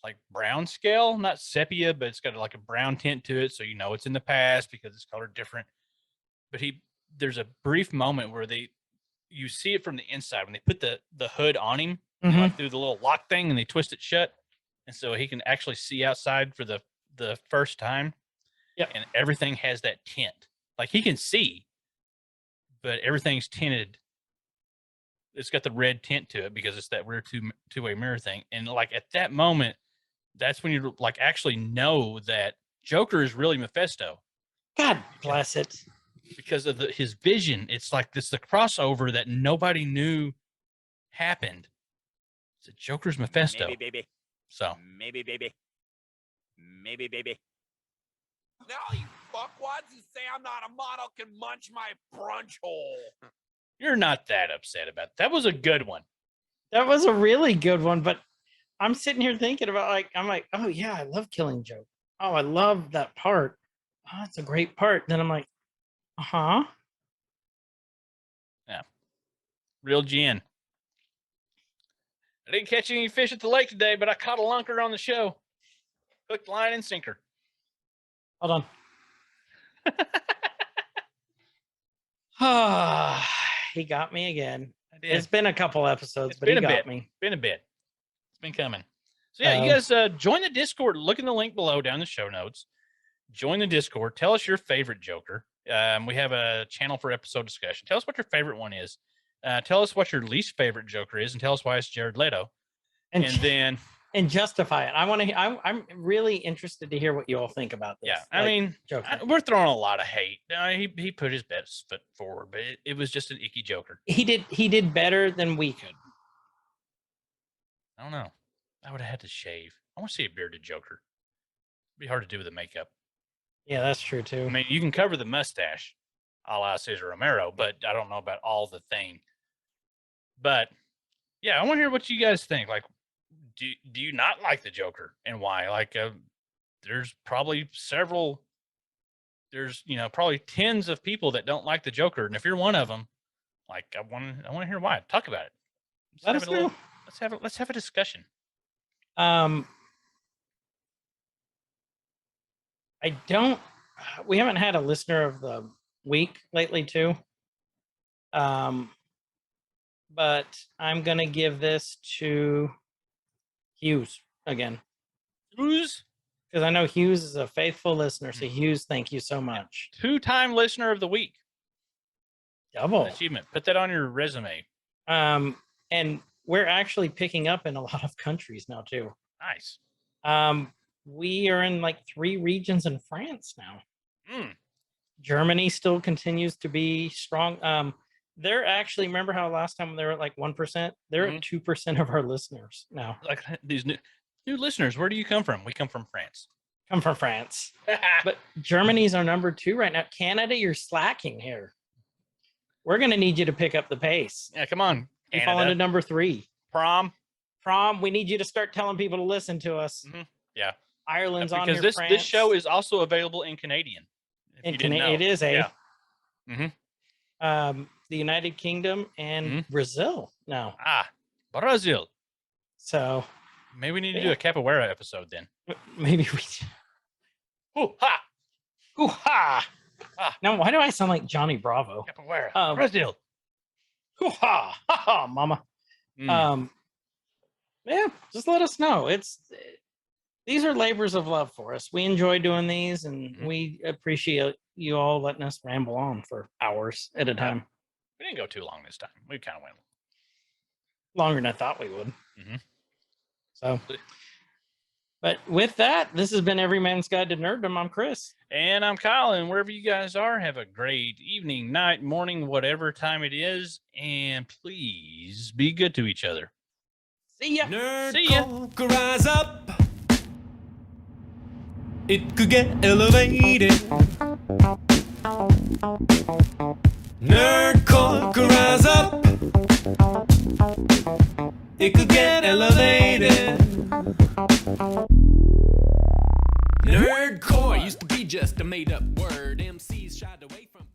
like brown scale, not sepia, but it's got like a brown tint to it. So, it's in the past because it's colored different. But there's a brief moment where you see it from the inside when they put the hood on him, like through the little lock thing, and they twist it shut, and so he can actually see outside for the first time. Yeah, and everything has that tint. Like he can see, but everything's tinted it's got the red tint to it because it's that rear two-way mirror thing. And like at that moment, that's when you like actually know that Joker is really Mephisto. God bless it. Because of his vision. It's like the crossover that nobody knew happened. It's a Joker's Mephisto. Maybe, baby. So Maybe, baby. Maybe, baby. Now you fuckwads who say I'm not a model can munch my brunch hole. you're not that upset about it. That was a good one. That was a really good one, but I'm sitting here thinking about I'm like, oh yeah, I love Killing Joke. Oh, I love that part. Oh, that's a great part. Then I'm like, uh-huh. Yeah. Real gin. I didn't catch any fish at the lake today, but I caught a lunker on the show. Hooked, line, and sinker. Hold on. Ah, he got me again. It's been a couple episodes, but he got me. Been a bit. It's been coming. So yeah, you guys join the Discord. Look in the link below down in the show notes. Join the Discord. Tell us your favorite Joker. We have a channel for episode discussion. Tell us what your favorite one is. Tell us what your least favorite Joker is, and tell us why it's Jared Leto. And then justify it. I'm really interested to hear what you all think about this. Yeah, I mean, Joker. we're throwing a lot of hate. He put his best foot forward, but it was just an icky Joker. He did better than we could. I don't know. I would have had to shave. I want to see a bearded Joker. It'd be hard to do with the makeup. Yeah, that's true too. I mean, you can cover the mustache, a la Cesar Romero, but I don't know about all the thing. But yeah, I want to hear what you guys think. Like, do you not like the Joker, and why? Like, there's probably probably tens of people that don't like the Joker, and if you're one of them, like, I want to hear why. Talk about it. Let's have a discussion. We haven't had a listener of the week lately too. But I'm going to give this to Hughes again. Hughes? Because I know Hughes is a faithful listener. So Hughes, thank you so much. 2-time listener of the week. Double achievement. Put that on your resume. And we're actually picking up in a lot of countries now too. Nice. We are in like 3 regions in France now. Germany still continues to be strong. They're actually, remember how last time they were at like 1%? They're at 2% of our listeners now. Like these new listeners, where do you come from? We come from France. Come from France. But Germany's our number 2 right now. Canada, you're slacking here. We're going to need you to pick up the pace. Yeah, come on. You fall into number 3. Prom, we need you to start telling people to listen to us. Yeah. Ireland's on here. Because this show is also available in Canadian. It is Yeah. The United Kingdom and Brazil now. Brazil. So maybe we need to do a capoeira episode then. Maybe we. Hoo-ha! Hoo-ha! Now, why do I sound like Johnny Bravo? Capoeira. Brazil. Hoo-ha! Ha-ha, mama. Yeah, just let us know. These are labors of love for us. We enjoy doing these, and we appreciate you all letting us ramble on for hours at a time. We didn't go too long this time. We kind of went longer than I thought we would. So, but with that, this has been Every Man's Guide to Nerddom. I'm Chris. And I'm Kyle. And wherever you guys are, have a great evening, night, morning, whatever time it is. And please be good to each other. See ya. Nerd Coke, rise up. It could get elevated. Nerd Coke, rise up. It could get elevated. Nerdcore used to be just a made-up word. MCs shied away from.